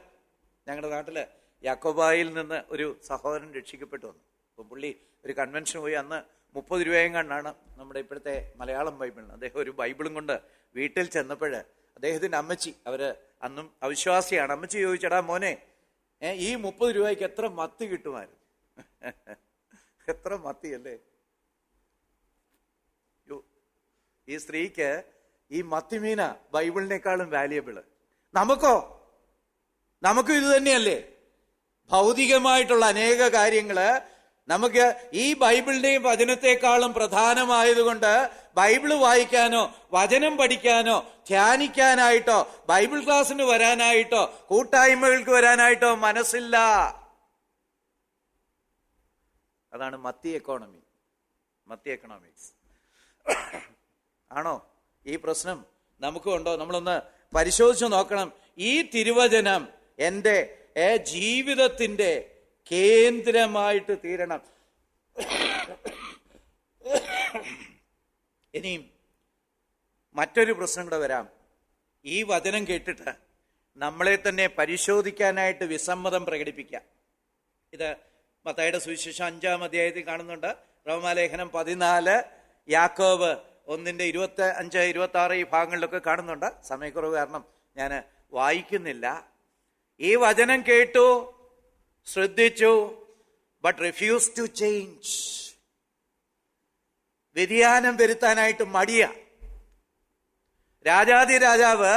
ഞങ്ങളുടെ നാട്ടില് യാക്കോബായിൽ നിന്ന് ഒരു സഹോദരൻ രക്ഷിക്കപ്പെട്ടു വന്നു. അപ്പം പുള്ളി ഒരു കൺവെൻഷൻ പോയി. അന്ന് 30 രൂപയും കണ്ടാണ് നമ്മുടെ ഇപ്പോഴത്തെ മലയാളം ബൈബിളിന്. അദ്ദേഹം ഒരു ബൈബിളും കൊണ്ട് വീട്ടിൽ ചെന്നപ്പോൾ അദ്ദേഹത്തിൻ്റെ അമ്മച്ചി, അവര് അന്നും അവിശ്വാസിയാണ്, അമ്മച്ചി ചോദിച്ചടാ മോനെ, ഈ 30 രൂപയ്ക്ക് എത്ര മത്തി കിട്ടുമായിരുന്നു? എത്ര മത്തിയല്ലേ. ഈ സ്ത്രീക്ക് ഈ മത്തിമീന ബൈബിളിനേക്കാളും വാല്യബിള്. നമുക്കും ഇത് തന്നെയല്ലേ. ഭൗതികമായിട്ടുള്ള അനേക കാര്യങ്ങള് നമുക്ക് ഈ ബൈബിളിന്റെയും വചനത്തെക്കാളും പ്രധാനമായതുകൊണ്ട് ബൈബിള് വായിക്കാനോ വചനം പഠിക്കാനോ ധ്യാനിക്കാനായിട്ടോ ബൈബിൾ ക്ലാസ്സിന് വരാനായിട്ടോ കൂട്ടായ്മകൾക്ക് വരാനായിട്ടോ മനസ്സില്ല. അതാണ് മത്തി എക്കണോമിക്സ്. ആണോ ഈ പ്രശ്നം നമുക്കും ഉണ്ടോ? നമ്മളൊന്ന് പരിശോധിച്ചു നോക്കണം. ഈ തിരുവചനം എൻ്റെ ജീവിതത്തിന്റെ കേന്ദ്രമായിട്ട് തീരണം. ഇനിയും മറ്റൊരു പ്രശ്നം കൂടെ വരാം. ഈ വചനം കേട്ടിട്ട് നമ്മളെ തന്നെ പരിശോധിക്കാനായിട്ട് വിസമ്മതം പ്രകടിപ്പിക്കാം. ഇത് മത്തായിയുടെ സുവിശേഷം 5-ാം അധ്യായത്തിൽ കാണുന്നുണ്ട്. റോമാലേഖനം 14, യാക്കോബ് 1:25-26 ഈ ഭാഗങ്ങളിലൊക്കെ കാണുന്നുണ്ട്. സമയക്കുറവ് കാരണം ഞാൻ വായിക്കുന്നില്ല. ഈ വചനം കേട്ടു, ശ്രദ്ധിച്ചു, ബട്ട് റിഫ്യൂസ് ടു ചേഞ്ച്. വ്യതിയാനം വരുത്താനായിട്ട് മടിയ. രാജാതിരാജാവ്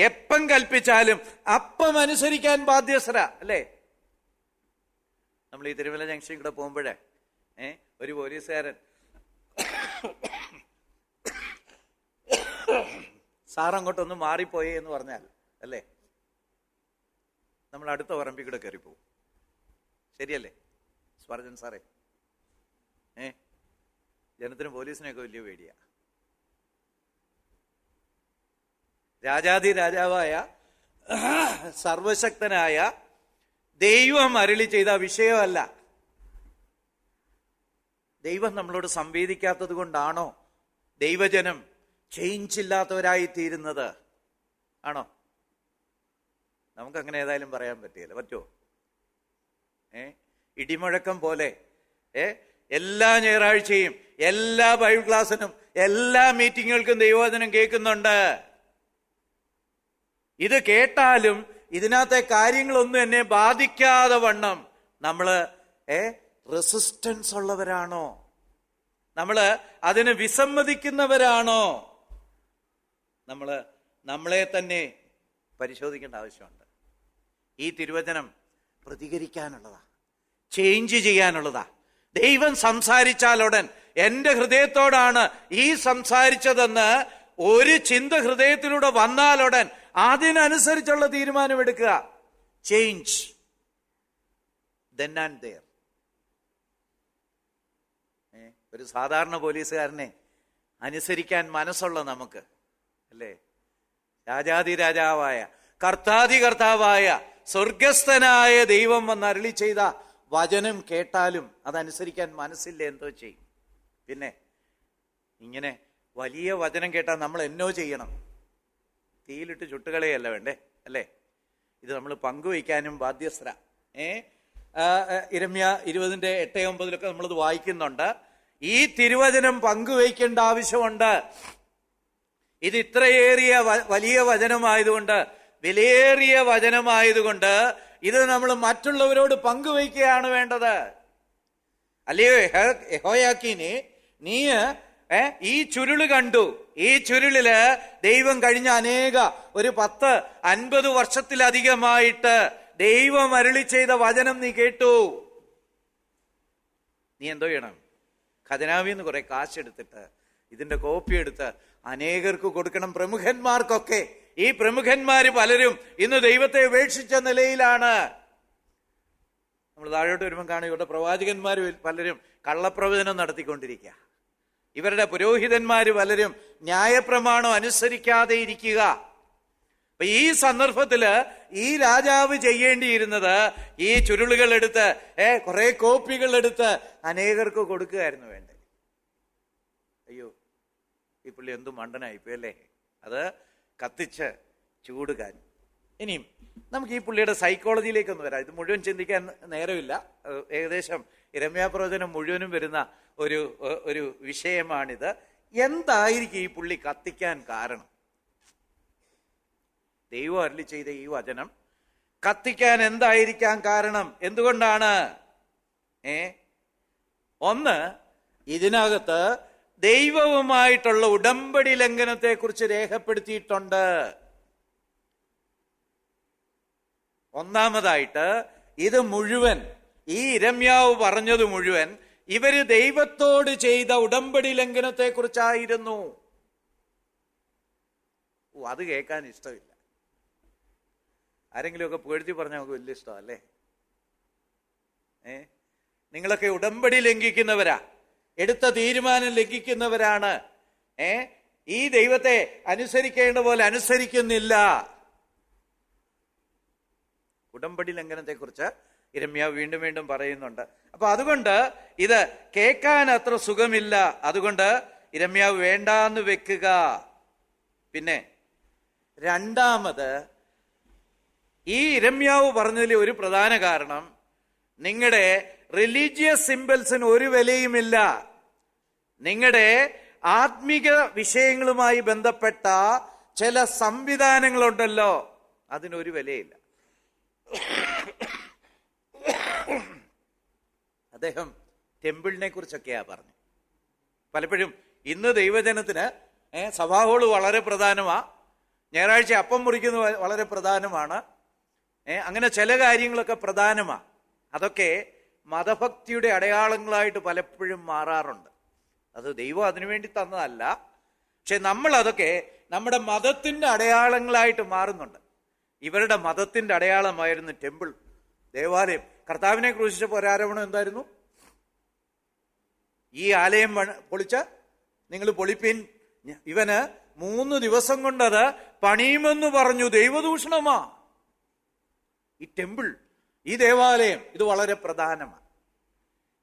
എപ്പം കൽപ്പിച്ചാലും അപ്പം അനുസരിക്കാൻ ബാധ്യസ്ഥര അല്ലേ. നമ്മൾ ഈ തിരുവല്ല ജംഗ്ഷൻ കൂടെ പോകുമ്പോഴേ ഒരു പോലീസുകാരൻ സാറങ്ങോട്ടൊന്ന് മാറിപ്പോയേ എന്ന് പറഞ്ഞാൽ അല്ലേ, നമ്മൾ അടുത്ത പറമ്പിൽ കൂടെ കയറിപ്പോവും. ശരിയല്ലേ സ്പർജൻ സാറേ? ജനത്തിന് പോലീസിനെയൊക്കെ വലിയ പേടിയാ. രാജാതി രാജാവായ സർവശക്തനായ ദൈവം അരുളി ചെയ്ത വിഷയമല്ല. ദൈവം നമ്മളോട് സംവേദിക്കാത്തത് കൊണ്ടാണോ ദൈവജനം ചേഞ്ച് ഇല്ലാത്തവരായി തീരുന്നത്? ആണോ? നമുക്കങ്ങനെ ഏതായാലും പറയാൻ പറ്റില്ല. പറ്റുമോ? ഇടിമുഴക്കം പോലെ എല്ലാ ഞായറാഴ്ചയും എല്ലാ ബൈബിൾ ക്ലാസ്സിനും എല്ലാ മീറ്റിങ്ങുകൾക്കും ദൈവവചനം കേൾക്കുന്നുണ്ട്. ഇത് കേട്ടാലും ഇതിനകത്തെ കാര്യങ്ങളൊന്നും എന്നെ ബാധിക്കാതെ വണ്ണം നമ്മള് റെസിസ്റ്റൻസ് ഉള്ളവരാണോ? നമ്മള് അതിന് വിസമ്മതിക്കുന്നവരാണോ? നമ്മളെ തന്നെ പരിശോധിക്കേണ്ട ആവശ്യമുണ്ട്. ഈ തിരുവചനം പ്രതികരിക്കാനുള്ളതാ, ചേഞ്ച് ചെയ്യാനുള്ളതാ. ദൈവം സംസാരിച്ചാലുടൻ എൻ്റെ ഹൃദയത്തോടാണ് ഈ സംസാരിച്ചതെന്ന് ഒരു ചിന്ത ഹൃദയത്തിലൂടെ വന്നാലുടൻ അതിനനുസരിച്ചുള്ള തീരുമാനമെടുക്കുക. Change then and there. ഒരു സാധാരണ പോലീസുകാരനെ അനുസരിക്കാൻ മനസ്സുള്ള നമുക്ക് അല്ലേ, രാജാതിരാജാവായ കർത്താവായ സ്വർഗസ്ഥനായ ദൈവം വന്ന് അരുളി ചെയ്ത വചനം കേട്ടാലും അതനുസരിക്കാൻ മനസ്സില്ല, എന്തോ ചെയ്യും? പിന്നെ ഇങ്ങനെ വലിയ വചനം കേട്ടാൽ നമ്മൾ എന്നോ ചെയ്യണം? തീയിലിട്ട് ചുട്ടുകളയല്ല വേണ്ടേ അല്ലേ? ഇത് നമ്മൾ പങ്കുവയ്ക്കാനും ബാധ്യസ്ഥര. ഇരമ്യ 20:8-9 നമ്മളത് വായിക്കുന്നുണ്ട്. ഈ തിരുവചനം പങ്കുവയ്ക്കേണ്ട ആവശ്യമുണ്ട്. ഇത് ഇത്രയേറിയ വലിയ വചനമായതുകൊണ്ട്, വിലയേറിയ വചനമായതുകൊണ്ട് ഇത് നമ്മൾ മറ്റുള്ളവരോട് പങ്കുവയ്ക്കുകയാണ് വേണ്ടത്. അല്ലയോ യെഹോയാക്കീനെ, നീ ഈ ചുരുള് കണ്ടു. ഈ ചുരുളില് ദൈവം കഴിഞ്ഞ ഒരു 10-50 വർഷത്തിലധികമായിട്ട് ദൈവം അരുളി ചെയ്ത വചനം നീ കേട്ടു. നീ എന്തോ ചെയ്യണം? ഖജനാവിന്ന് കുറെ കാശെടുത്തിട്ട് ഇതിന്റെ കോപ്പി എടുത്ത് അനേകർക്ക് കൊടുക്കണം. പ്രമുഖന്മാർക്കൊക്കെ. ഈ പ്രമുഖന്മാര് പലരും ഇന്ന് ദൈവത്തെ ഉപേക്ഷിച്ച നിലയിലാണ്. നമ്മൾ താഴോട്ട് വരുമ്പോൾ കാണും, ഇവരുടെ പ്രവാചകന്മാർ പലരും കള്ളപ്രവചനം നടത്തിക്കൊണ്ടിരിക്കുക. ഇവരുടെ പുരോഹിതന്മാര് പലരും ന്യായപ്രമാണം അനുസരിക്കാതെ ഇരിക്കുക. അപ്പൊ ഈ സന്ദർഭത്തില് ഈ രാജാവ് ചെയ്യേണ്ടിയിരുന്നത് ഈ ചുരുളുകൾ എടുത്ത് കുറെ കോപ്പികൾ എടുത്ത് അനേകർക്ക് കൊടുക്കുകയായിരുന്നു വേണ്ടത്. അയ്യോ ഈ പുള്ളി എന്തു മണ്ടനായിപ്പോയി അല്ലേ, അത് കത്തിച്ച് ചൂടുകാൻ. ഇനിയും നമുക്ക് ഈ പുള്ളിയുടെ സൈക്കോളജിയിലേക്കൊന്ന് വരാം. ഇത് മുഴുവൻ ചിന്തിക്കാൻ നേരമില്ല. ഏകദേശം യിരെമ്യാ പ്രവചനം മുഴുവനും വരുന്ന ഒരു വിഷയമാണിത്. എന്തായിരിക്കും ഈ പുള്ളി കത്തിക്കാൻ കാരണം? ദൈവം അരുളി ചെയ്ത ഈ വചനം കത്തിക്കാൻ എന്തായിരിക്കാം കാരണം? എന്തുകൊണ്ടാണ്? ഒന്ന്, ഇതിനകത്ത് ദൈവവുമായിട്ടുള്ള ഉടമ്പടി ലംഘനത്തെ കുറിച്ച് രേഖപ്പെടുത്തിയിട്ടുണ്ട്. ഒന്നാമതായിട്ട് ഇത് മുഴുവൻ, ഈ യിരെമ്യാവ് പറഞ്ഞത് മുഴുവൻ ഇവര് ദൈവത്തോട് ചെയ്ത ഉടമ്പടി ലംഘനത്തെ കുറിച്ചായിരുന്നു. അത് കേൾക്കാൻ ഇഷ്ടമില്ല. ആരെങ്കിലുമൊക്കെ പുകഴ്ത്തി പറഞ്ഞാൽ നമുക്ക് വലിയ ഇഷ്ടമല്ലേ? നിങ്ങളൊക്കെ ഉടമ്പടി ലംഘിക്കുന്നവരാ, എടുത്ത തീരുമാനം ലംഘിക്കുന്നവരാണ്, ഈ ദൈവത്തെ അനുസരിക്കേണ്ട പോലെ അനുസരിക്കുന്നില്ല. ഉടമ്പടി ലംഘനത്തെ കുറിച്ച് യിരെമ്യാവ് വീണ്ടും വീണ്ടും പറയുന്നുണ്ട്. അപ്പൊ അതുകൊണ്ട് ഇത് കേൾക്കാൻ അത്ര സുഖമില്ല. അതുകൊണ്ട് യിരെമ്യാവ് വേണ്ടാന്ന് വെക്കുക. പിന്നെ രണ്ടാമത്, ഈ യിരെമ്യാവ് പറഞ്ഞതിൽ ഒരു പ്രധാന കാരണം, നിങ്ങളുടെ റിലീജിയസ് സിംബൽസിന് ഒരു വിലയുമില്ല. നിങ്ങളുടെ ആത്മിക വിഷയങ്ങളുമായി ബന്ധപ്പെട്ട ചില സംവിധാനങ്ങളുണ്ടല്ലോ, അതിനൊരു വിലയില്ല. അദ്ദേഹം ടെമ്പിളിനെ കുറിച്ചൊക്കെയാ പറഞ്ഞു. പലപ്പോഴും ഇന്ന് ദൈവജനത്തിന് സഭാഹോള് വളരെ പ്രധാനമാ, ഞായറാഴ്ച അപ്പം മുറിക്കുന്നത് വളരെ പ്രധാനമാണ്, അങ്ങനെ ചില കാര്യങ്ങളൊക്കെ പ്രധാനമാ. അതൊക്കെ മതഭക്തിയുടെ അടയാളങ്ങളായിട്ട് പലപ്പോഴും മാറാറുണ്ട്. അത് ദൈവം അതിനുവേണ്ടി തന്നതല്ല, പക്ഷെ നമ്മൾ അതൊക്കെ നമ്മുടെ മതത്തിന്റെ അടയാളങ്ങളായിട്ട് മാറുന്നുണ്ട്. ഇവരുടെ മതത്തിന്റെ അടയാളമായിരുന്നു ടെമ്പിൾ, ദേവാലയം. കർത്താവിനെ ക്രൂശിച്ചപ്പോൾ ഒരാരോപണം എന്തായിരുന്നു? ഈ ആലയം പൊളിച്ച നിങ്ങൾ പൊളിപ്പിൻ, ഇവന് 3 ദിവസം കൊണ്ടത് പണിയുമെന്ന് പറഞ്ഞു. ദൈവദൂഷണമാ. ഈ ടെമ്പിൾ, ഈ ദേവാലയം, ഇത് വളരെ പ്രധാനമാണ്.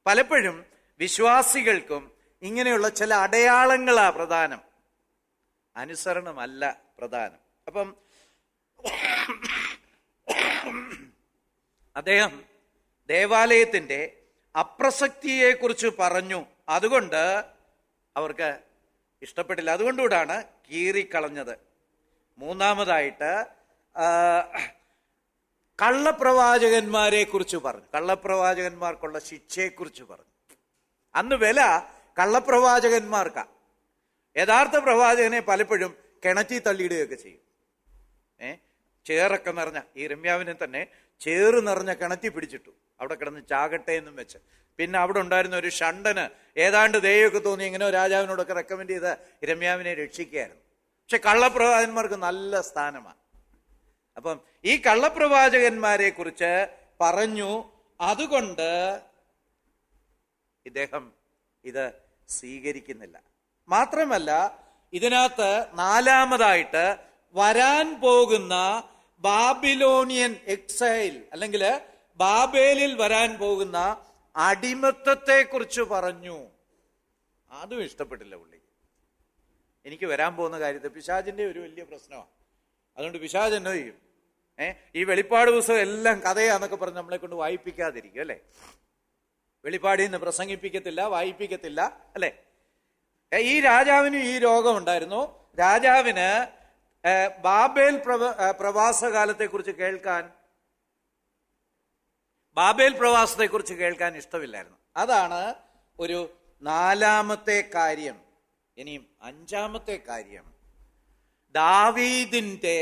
പലപ്പോഴും വിശ്വാസികൾക്കും ഇങ്ങനെയുള്ള ചില അടയാളങ്ങളാ പ്രധാനം, അനുസരണമല്ല പ്രധാനം. അപ്പം അദ്ദേഹം ദേവാലയത്തിന്റെ അപ്രസക്തിയെക്കുറിച്ച് പറഞ്ഞു. അതുകൊണ്ട് അവർക്ക് ഇഷ്ടപ്പെട്ടില്ല, അതുകൊണ്ടുകൂടാണ് കീറിക്കളഞ്ഞത്. മൂന്നാമതായിട്ട് കള്ളപ്രവാചകന്മാരെ കുറിച്ച് പറഞ്ഞു, കള്ളപ്രവാചകന്മാർക്കുള്ള ശിക്ഷയെക്കുറിച്ച് പറഞ്ഞു. അന്ന് വില കള്ളപ്രവാചകന്മാർക്കാ. യഥാർത്ഥ പ്രവാചകനെ പലപ്പോഴും കിണറ്റി തള്ളിയിടുകയൊക്കെ ചെയ്യും. ചേറൊക്കെ നിറഞ്ഞ, ഈ യിരെമ്യാവിനെ തന്നെ ചേറ് നിറഞ്ഞ കിണറ്റി പിടിച്ചിട്ടു, അവിടെ കിടന്ന് ചാകട്ടെ എന്നും വെച്ച്. പിന്നെ അവിടെ ഉണ്ടായിരുന്ന ഒരു ഷണ്ടന് ഏതാണ്ട് ദൈവമൊക്കെ തോന്നി ഇങ്ങനെ രാജാവിനോടൊക്കെ റെക്കമെൻഡ് ചെയ്ത് യിരെമ്യാവിനെ രക്ഷിക്കുകയായിരുന്നു. പക്ഷെ കള്ളപ്രവാചകന്മാർക്ക് നല്ല സ്ഥാനമാണ്. അപ്പം ഈ കള്ളപ്രവാചകന്മാരെ കുറിച്ച് പറഞ്ഞു. അതുകൊണ്ട് ഇദ്ദേഹം ഇത് സ്വീകരിക്കുന്നില്ല. മാത്രമല്ല, ഇതിനകത്ത് നാലാമതായിട്ട് വരാൻ പോകുന്ന ബാബിലോണിയൻ എക്സൈൽ, അല്ലെങ്കിൽ ബാബേലിൽ വരാൻ പോകുന്ന അടിമത്തത്തെ കുറിച്ച് പറഞ്ഞു. അതും ഇഷ്ടപ്പെട്ടില്ല പുള്ളി. എനിക്ക് വരാൻ പോകുന്ന കാര്യത്തെ പിശാചിന്റെ ഒരു വലിയ പ്രശ്നമാണ്. അതുകൊണ്ട് പിശാച് എന്നോ ചെയ്യും, ഈ വെളിപ്പാട് പുസ്തകം എല്ലാം കഥയാന്നൊക്കെ പറഞ്ഞ് നമ്മളെ കൊണ്ട് വായിപ്പിക്കാതിരിക്കും അല്ലെ. വെളിപ്പാടിൽ നിന്ന് പ്രസംഗിപ്പിക്കത്തില്ല, വായിപ്പിക്കത്തില്ല അല്ലെ. ഈ രാജാവിന് ഈ രോഗം ഉണ്ടായിരുന്നു. രാജാവിന് ബാബേൽ പ്രവാസകാലത്തെ കുറിച്ച് കേൾക്കാൻ, ബാബേൽ പ്രവാസത്തെ കുറിച്ച് കേൾക്കാൻ ഇഷ്ടമില്ലായിരുന്നു. അതാണ് ഒരു നാലാമത്തെ കാര്യം. ഇനിയും അഞ്ചാമത്തെ കാര്യം, ദാവീദിന്റെ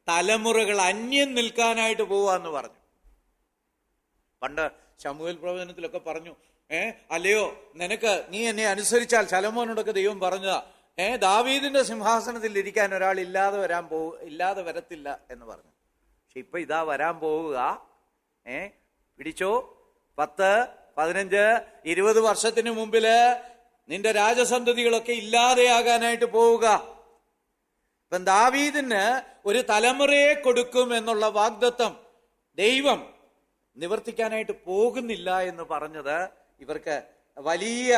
തലമുറകൾ അന്യം നിൽക്കാനായിട്ട് പോവാന്ന് പറഞ്ഞു. പണ്ട് ശമൂവേൽ പ്രവചനത്തിലൊക്കെ പറഞ്ഞു, അല്ലയോ നീ എന്നെ അനുസരിച്ചാൽ, ശലോമോനോടൊക്കെ ദൈവം പറഞ്ഞതാ, ദാവീദിന്റെ സിംഹാസനത്തിൽ ഇരിക്കാൻ ഒരാൾ ഇല്ലാതെ വരത്തില്ല എന്ന് പറഞ്ഞു. പക്ഷെ ഇപ്പൊ ഇതാ വരാൻ പോവുക. പിടിച്ചോ, 10, 15, 20 വർഷത്തിന് മുമ്പില് നിന്റെ രാജസന്തതികളൊക്കെ ഇല്ലാതെയാകാനായിട്ട് പോവുക. ഇപ്പം ദാവീദിന് ഒരു തലമുറയെ കൊടുക്കും എന്നുള്ള വാഗ്ദത്തം ദൈവം നിവർത്തിക്കാനായിട്ട് പോകുന്നില്ല എന്ന് പറഞ്ഞത് ഇവർക്ക് വലിയ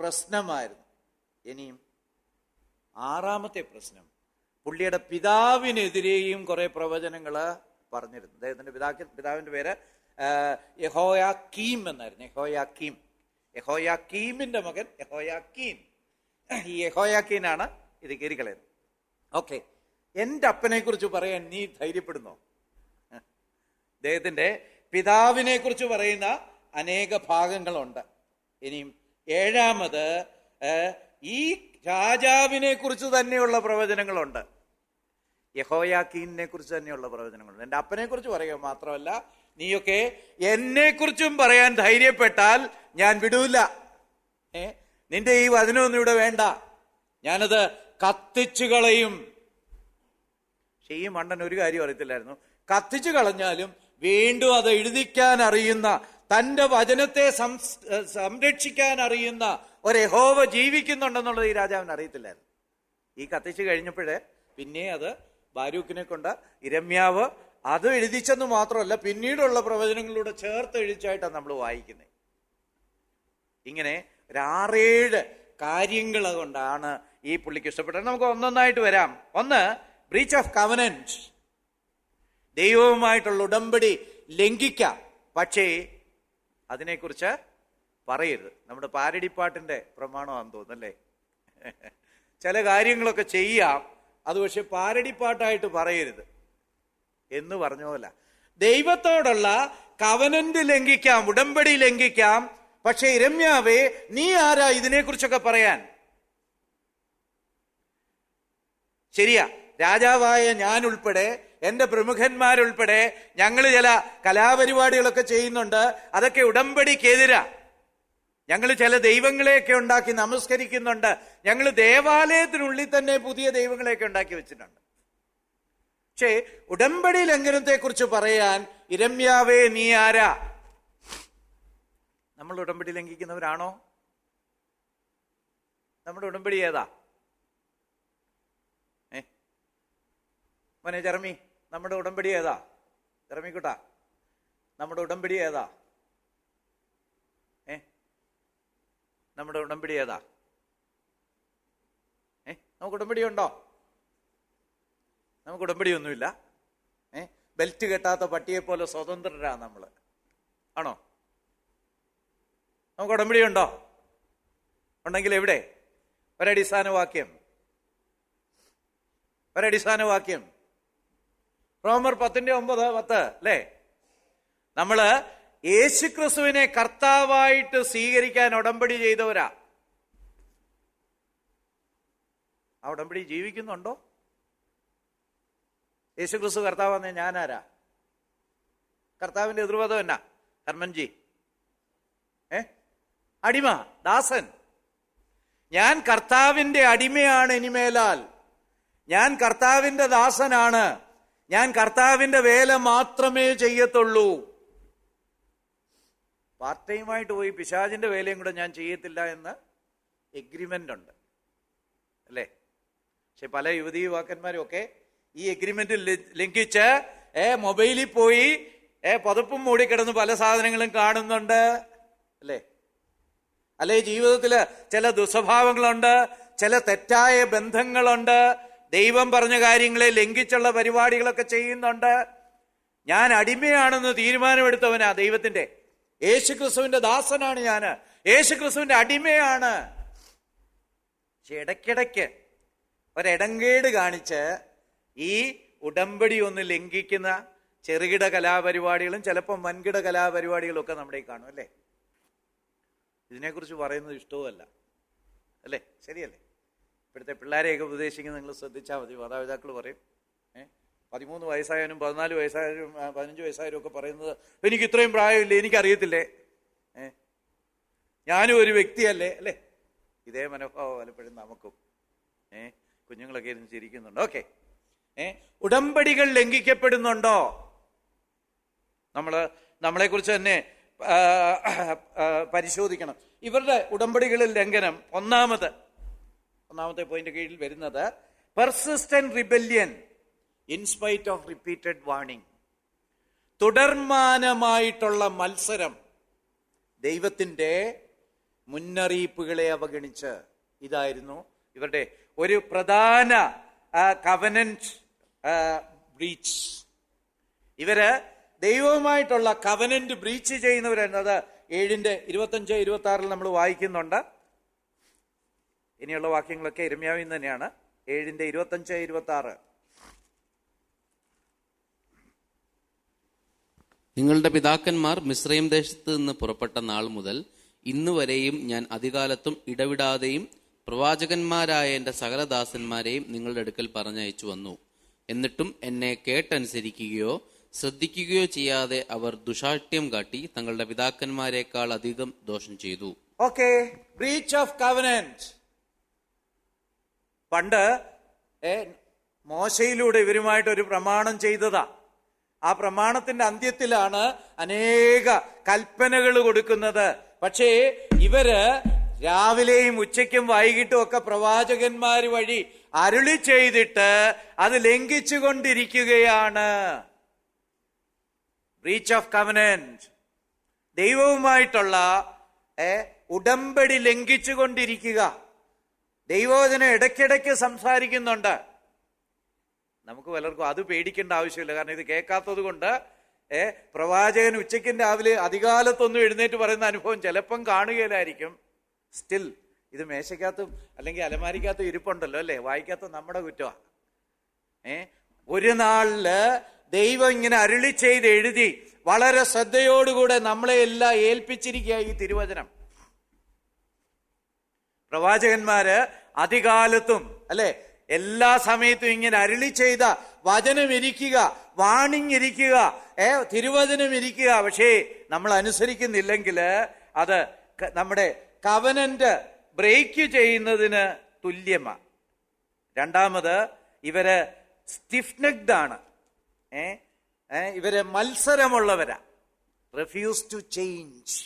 പ്രശ്നമായിരുന്നു. ഇനിയും 6-ാമത്തെ പ്രശ്നം, പുള്ളിയുടെ പിതാവിനെതിരെയും കുറെ പ്രവചനങ്ങൾ പറഞ്ഞിരുന്നു. അദ്ദേഹത്തിന്റെ പിതാവിന്റെ പേര് യഹോയാക്കീം എന്നായിരുന്നു. യഹോയാക്കീമിന്റെ മകൻ യഹോയാക്കീൻ. ഈ യഹോയാക്കീനാണ് ഇത് കീറിക്കളയുന്നത്. ഓക്കെ, എൻ്റെ അപ്പനെ കുറിച്ച് പറയാൻ നീ ധൈര്യപ്പെടുന്നോ? അദ്ദേഹത്തിന്റെ പിതാവിനെ കുറിച്ച് പറയുന്ന അനേക ഭാഗങ്ങളുണ്ട്. ഇനിയും 7-ാമത് ഈ രാജാവിനെ കുറിച്ച് തന്നെയുള്ള പ്രവചനങ്ങളുണ്ട്. യഹോയാക്കീനെ കുറിച്ച് തന്നെയുള്ള പ്രവചനങ്ങളുണ്ട്. എൻ്റെ അപ്പനെ കുറിച്ച് പറയുക മാത്രമല്ല, നീയൊക്കെ എന്നെ കുറിച്ചും പറയാൻ ധൈര്യപ്പെട്ടാൽ ഞാൻ വിടൂല. നിന്റെ ഈ വചനമൊന്നും ഇവിടെ വേണ്ട, ഞാനത് കത്തിച്ചു കളയും. പക്ഷെ ഈ മണ്ടൻ ഒരു കാര്യം അറിയത്തില്ലായിരുന്നു. കത്തിച്ചു കളഞ്ഞാലും വീണ്ടും അത് എഴുതിക്കാൻ അറിയുന്ന, തന്റെ വചനത്തെ സംരക്ഷിക്കാൻ അറിയുന്ന ഒരു യഹോവ ജീവിക്കുന്നുണ്ടെന്നുള്ളത് ഈ രാജാവിന് അറിയത്തില്ലായിരുന്നു. ഈ കത്തിച്ചു കഴിഞ്ഞപ്പോഴേ പിന്നെ അത് ബാരൂക്കിനെ കൊണ്ട് ഇരമ്യാവ് അത് എഴുതിച്ചെന്ന് മാത്രമല്ല, പിന്നീടുള്ള പ്രവചനങ്ങളിലൂടെ ചേർത്ത് എഴുതിച്ചായിട്ടാണ് നമ്മൾ വായിക്കുന്നത്. ഇങ്ങനെ ഒരു 6-7 കാര്യങ്ങൾ കൊണ്ടാണ് ഈ പുള്ളിക്ക് ഇഷ്ടപ്പെട്ടത്. നമുക്ക് ഒന്നൊന്നായിട്ട് വരാം. ഒന്ന്, ബ്രീച്ച് ഓഫ് കവനന്റ്, ദൈവവുമായിട്ടുള്ള ഉടമ്പടി ലംഘിക്കാം, പക്ഷേ അതിനെക്കുറിച്ച് പറയരുത്. നമ്മുടെ പാരടിപ്പാട്ടിന്റെ പ്രമാണമാണെന്ന് തോന്നുന്നല്ലേ. ചില കാര്യങ്ങളൊക്കെ ചെയ്യാം, അത് പക്ഷെ പാരടിപ്പാട്ടായിട്ട് പറയരുത് എന്ന് പറഞ്ഞ പോലെ ദൈവത്തോടുള്ള കവനന്റ് ലംഘിക്കാം, ഉടമ്പടി ലംഘിക്കാം, പക്ഷെ ഇരമ്യാവേ നീ ആരാ ഇതിനെക്കുറിച്ചൊക്കെ പറയാൻ? ശരിയാ, രാജാവായ ഞാൻ ഉൾപ്പെടെ, എന്റെ പ്രമുഖന്മാരുൾപ്പെടെ ഞങ്ങൾ ചില കലാപരിപാടികളൊക്കെ ചെയ്യുന്നുണ്ട്. അതൊക്കെ ഉടമ്പടിക്കെതിരാ. ഞങ്ങൾ ചില ദൈവങ്ങളെയൊക്കെ ഉണ്ടാക്കി നമസ്കരിക്കുന്നുണ്ട്. ഞങ്ങൾ ദേവാലയത്തിനുള്ളിൽ തന്നെ പുതിയ ദൈവങ്ങളെയൊക്കെ ഉണ്ടാക്കി വെച്ചിട്ടുണ്ട്. പക്ഷേ ഉടമ്പടി ലംഘനത്തെ കുറിച്ച് പറയാൻ ഇരമ്യാവേ നീ ആരാ? നമ്മൾ ഉടമ്പടി ലംഘിക്കുന്നവരാണോ? നമ്മുടെ ഉടമ്പടി ഏതാ? മോനെ ജെറമി, നമ്മുടെ ഉടമ്പടി ഏതാ? ജെറമിക്കുട്ടാ, നമ്മുടെ ഉടമ്പടി ഏതാ? നമ്മുടെ ഉടമ്പടി ഏതാ? നമുക്ക് ഉടമ്പടി ഉണ്ടോ? നമുക്ക് ഉടമ്പടി ഒന്നുമില്ല. ബെൽറ്റ് കെട്ടാത്ത പട്ടിയെ പോലെ സ്വതന്ത്രരാ നമ്മൾ. ആണോ? നമുക്ക് ഉടമ്പടി ഉണ്ടോ? ഉണ്ടെങ്കിൽ എവിടെ? ഒരടിസ്ഥാന വാക്യം റോമർ 10:9 അല്ലേ? നമ്മള് യേശുക്രിസ്തുവിനെ കർത്താവായിട്ട് സ്വീകരിക്കാൻ ഉടമ്പടി ചെയ്തവരാ. ആ ഉടമ്പടി ജീവിക്കുന്നുണ്ടോ? യേശുക്രിസ്തു കർത്താവെന്ന് ഞാനാരാ? കർത്താവിന്റെ എതിർവാദം എന്നാ? ഹർമൻജി, അടിമ, ദാസൻ. ഞാൻ കർത്താവിന്റെ അടിമയാണ് ഇനിമേലാൽ. ഞാൻ കർത്താവിന്റെ ദാസനാണ്. ഞാൻ കർത്താവിന്റെ വേല മാത്രമേ ചെയ്യത്തുള്ളൂ. പാർട്ട് ടൈമായിട്ട് പോയി പിശാചിന്റെ വേലയും കൂടെ ഞാൻ ചെയ്യത്തില്ല എന്ന് എഗ്രിമെന്റ് ഉണ്ട് അല്ലേ? പക്ഷെ പല യുവതീ യുവാക്കന്മാരും ഒക്കെ ഈ എഗ്രിമെന്റ് ലംഘിച്ച് മൊബൈലിൽ പോയി പതുപ്പും മൂടിക്കിടന്ന് പല സാധനങ്ങളും കാണുന്നുണ്ട് അല്ലേ? അല്ലെ, ജീവിതത്തില് ചില ദുസ്വഭാവങ്ങളുണ്ട്, ചില തെറ്റായ ബന്ധങ്ങളുണ്ട്, ദൈവം പറഞ്ഞ കാര്യങ്ങളെ ലംഘിച്ചുള്ള പരിപാടികളൊക്കെ ചെയ്യുന്നുണ്ട്. ഞാൻ അടിമയാണെന്ന് തീരുമാനമെടുത്തവനാ ദൈവത്തിന്റെ. യേശുക്രിസ്തുവിന്റെ ദാസനാണ് ഞാന്, യേശുക്രിസ്തുവിന്റെ അടിമയാണ്. പക്ഷെ ഇടയ്ക്കിടയ്ക്ക് ഒരിടങ്കേട് കാണിച്ച് ഈ ഉടമ്പടി ഒന്ന് ലംഘിക്കുന്ന ചെറുകിട കലാപരിപാടികളും ചിലപ്പോൾ വൻകിട കലാപരിപാടികളും ഒക്കെ നമ്മുടെ കാണും അല്ലേ? ഇതിനെക്കുറിച്ച് പറയുന്നത് ഇഷ്ടവുമല്ല അല്ലേ? ശരിയല്ലേ? ഇപ്പോഴത്തെ പിള്ളേരെയൊക്കെ ഉപദേശിക്കുന്നത് നിങ്ങൾ ശ്രദ്ധിച്ചാൽ മതി. മാതാപിതാക്കൾ പറയും 13 വയസ്സായാലും 14 വയസ്സായാലും 15 വയസ്സായാലും ഒക്കെ പറയുന്നത് എനിക്ക് ഇത്രയും പ്രായമില്ലേ, എനിക്കറിയത്തില്ലേ, ഞാനും ഒരു വ്യക്തിയല്ലേ അല്ലേ? ഇതേ മനോഭാവം പലപ്പോഴും നമുക്കും. കുഞ്ഞുങ്ങളൊക്കെ ഇരുന്ന് ചിരിക്കുന്നുണ്ട്. ഓക്കെ, ഉടമ്പടികൾ ലംഘിക്കപ്പെടുന്നുണ്ടോ? നമ്മളെക്കുറിച്ച് തന്നെ പരിശോധിക്കണം. ഇവരുടെ ഉടമ്പടികളിൽ ലംഘനം ഒന്നാമത്തെ പോയിന്റ് കീഴിൽ വരുന്നത് persistent rebellion in spite of repeated warning. തുടർമാനമായിട്ടുള്ള മത്സരം, ദൈവത്തിന്റെ മുന്നറിയിപ്പുകളെ അവഗണിച്ച്. ഇതായിരുന്നു ഇവരുടെ ഒരു പ്രധാന കവനന്റ് ബ്രീച്ച്. ഇവര് ദൈവവുമായിട്ടുള്ള കവനന്റ് ബ്രീച്ച് ചെയ്യുന്നവരെന്നത് 7:25-26 നമ്മൾ വായിക്കുന്നുണ്ട്. ഇനിയുള്ള വാക്യങ്ങളൊക്കെ യിരെമ്യാവിൽ നിന്ന് തന്നെയാണ്. 7:25-26. നിങ്ങളുടെ പിതാക്കന്മാർ മിസ്രയീം ദേശത്ത് നിന്ന് പുറപ്പെട്ട നാൾ മുതൽ ഇന്നുവരെയും ഞാൻ അധികാലത്തും ഇടവിടാതെയും പ്രവാചകന്മാരായ എന്റെ സകലദാസന്മാരെയും നിങ്ങളുടെ അടുക്കൽ പറഞ്ഞയച്ചു വന്നു. എന്നിട്ടും എന്നെ കേട്ടനുസരിക്കുകയോ ശ്രദ്ധിക്കുകയോ ചെയ്യാതെ അവർ ദുശാഠ്യം കാട്ടി തങ്ങളുടെ പിതാക്കന്മാരെക്കാൾ അധികം ദോഷം ചെയ്തു. Okay, breach of covenant. പണ്ട് മോശയിലൂടെ ഇവരുമായിട്ട് ഒരു പ്രമാണം ചെയ്തതാ. ആ പ്രമാണത്തിന്റെ അന്ത്യത്തിലാണ് അനേക കൽപ്പനകൾ കൊടുക്കുന്നത്. പക്ഷേ ഇവര് രാവിലെയും ഉച്ചയ്ക്കും വൈകിട്ടും ഒക്കെ പ്രവാചകന്മാർ വഴി അരുളി ചെയ്തിട്ട് അത് ലംഘിച്ചുകൊണ്ടിരിക്കുകയാണ്. ബ്രീച്ച് ഓഫ് കവനന്റ്, ദൈവവുമായിട്ടുള്ള ഉടമ്പടി ലംഘിച്ചുകൊണ്ടിരിക്കുക. ദൈവവചനം ഇടയ്ക്കിടയ്ക്ക് സംസാരിക്കുന്നുണ്ട്. നമുക്ക് പലർക്കും അത് പേടിക്കേണ്ട ആവശ്യമില്ല. കാരണം ഇത് കേൾക്കാത്തത് കൊണ്ട് പ്രവാചകൻ ഉച്ചയ്ക്കും രാവിലെ അധികാലത്തൊന്നും എഴുന്നേറ്റ് പറയുന്ന അനുഭവം ചിലപ്പം കാണുകയില്ലായിരിക്കും. സ്റ്റിൽ ഇത് മേശയ്ക്കകത്തും അല്ലെങ്കിൽ അലമാരിക്കകത്തും ഇരിപ്പുണ്ടല്ലോ, അല്ലേ? വായിക്കാത്ത നമ്മുടെ കുറ്റമാണ്. ഒരു നാളില് ദൈവം ഇങ്ങനെ അരുളി ചെയ്ത് എഴുതി വളരെ ശ്രദ്ധയോടുകൂടെ നമ്മളെ എല്ലാം ഏൽപ്പിച്ചിരിക്കുക ഈ തിരുവചനം. പ്രവാചകന്മാര് അധികാലത്തും അല്ലെ എല്ലാ സമയത്തും ഇങ്ങനെ അരുളി ചെയ്ത വചനം ഇരിക്കുക, വാണിംഗ് ഇരിക്കുക, തിരുവചനം ഇരിക്കുക. പക്ഷേ നമ്മൾ അനുസരിക്കുന്നില്ലെങ്കിൽ അത് നമ്മുടെ കവനന്റ് ബ്രേക്ക് ചെയ്യുന്നതിന് തുല്യമാണ്. രണ്ടാമത് ഇവര് സ്റ്റിഫ് ആണ്. ഇവര് മത്സരമുള്ളവരാ. Refuse to change.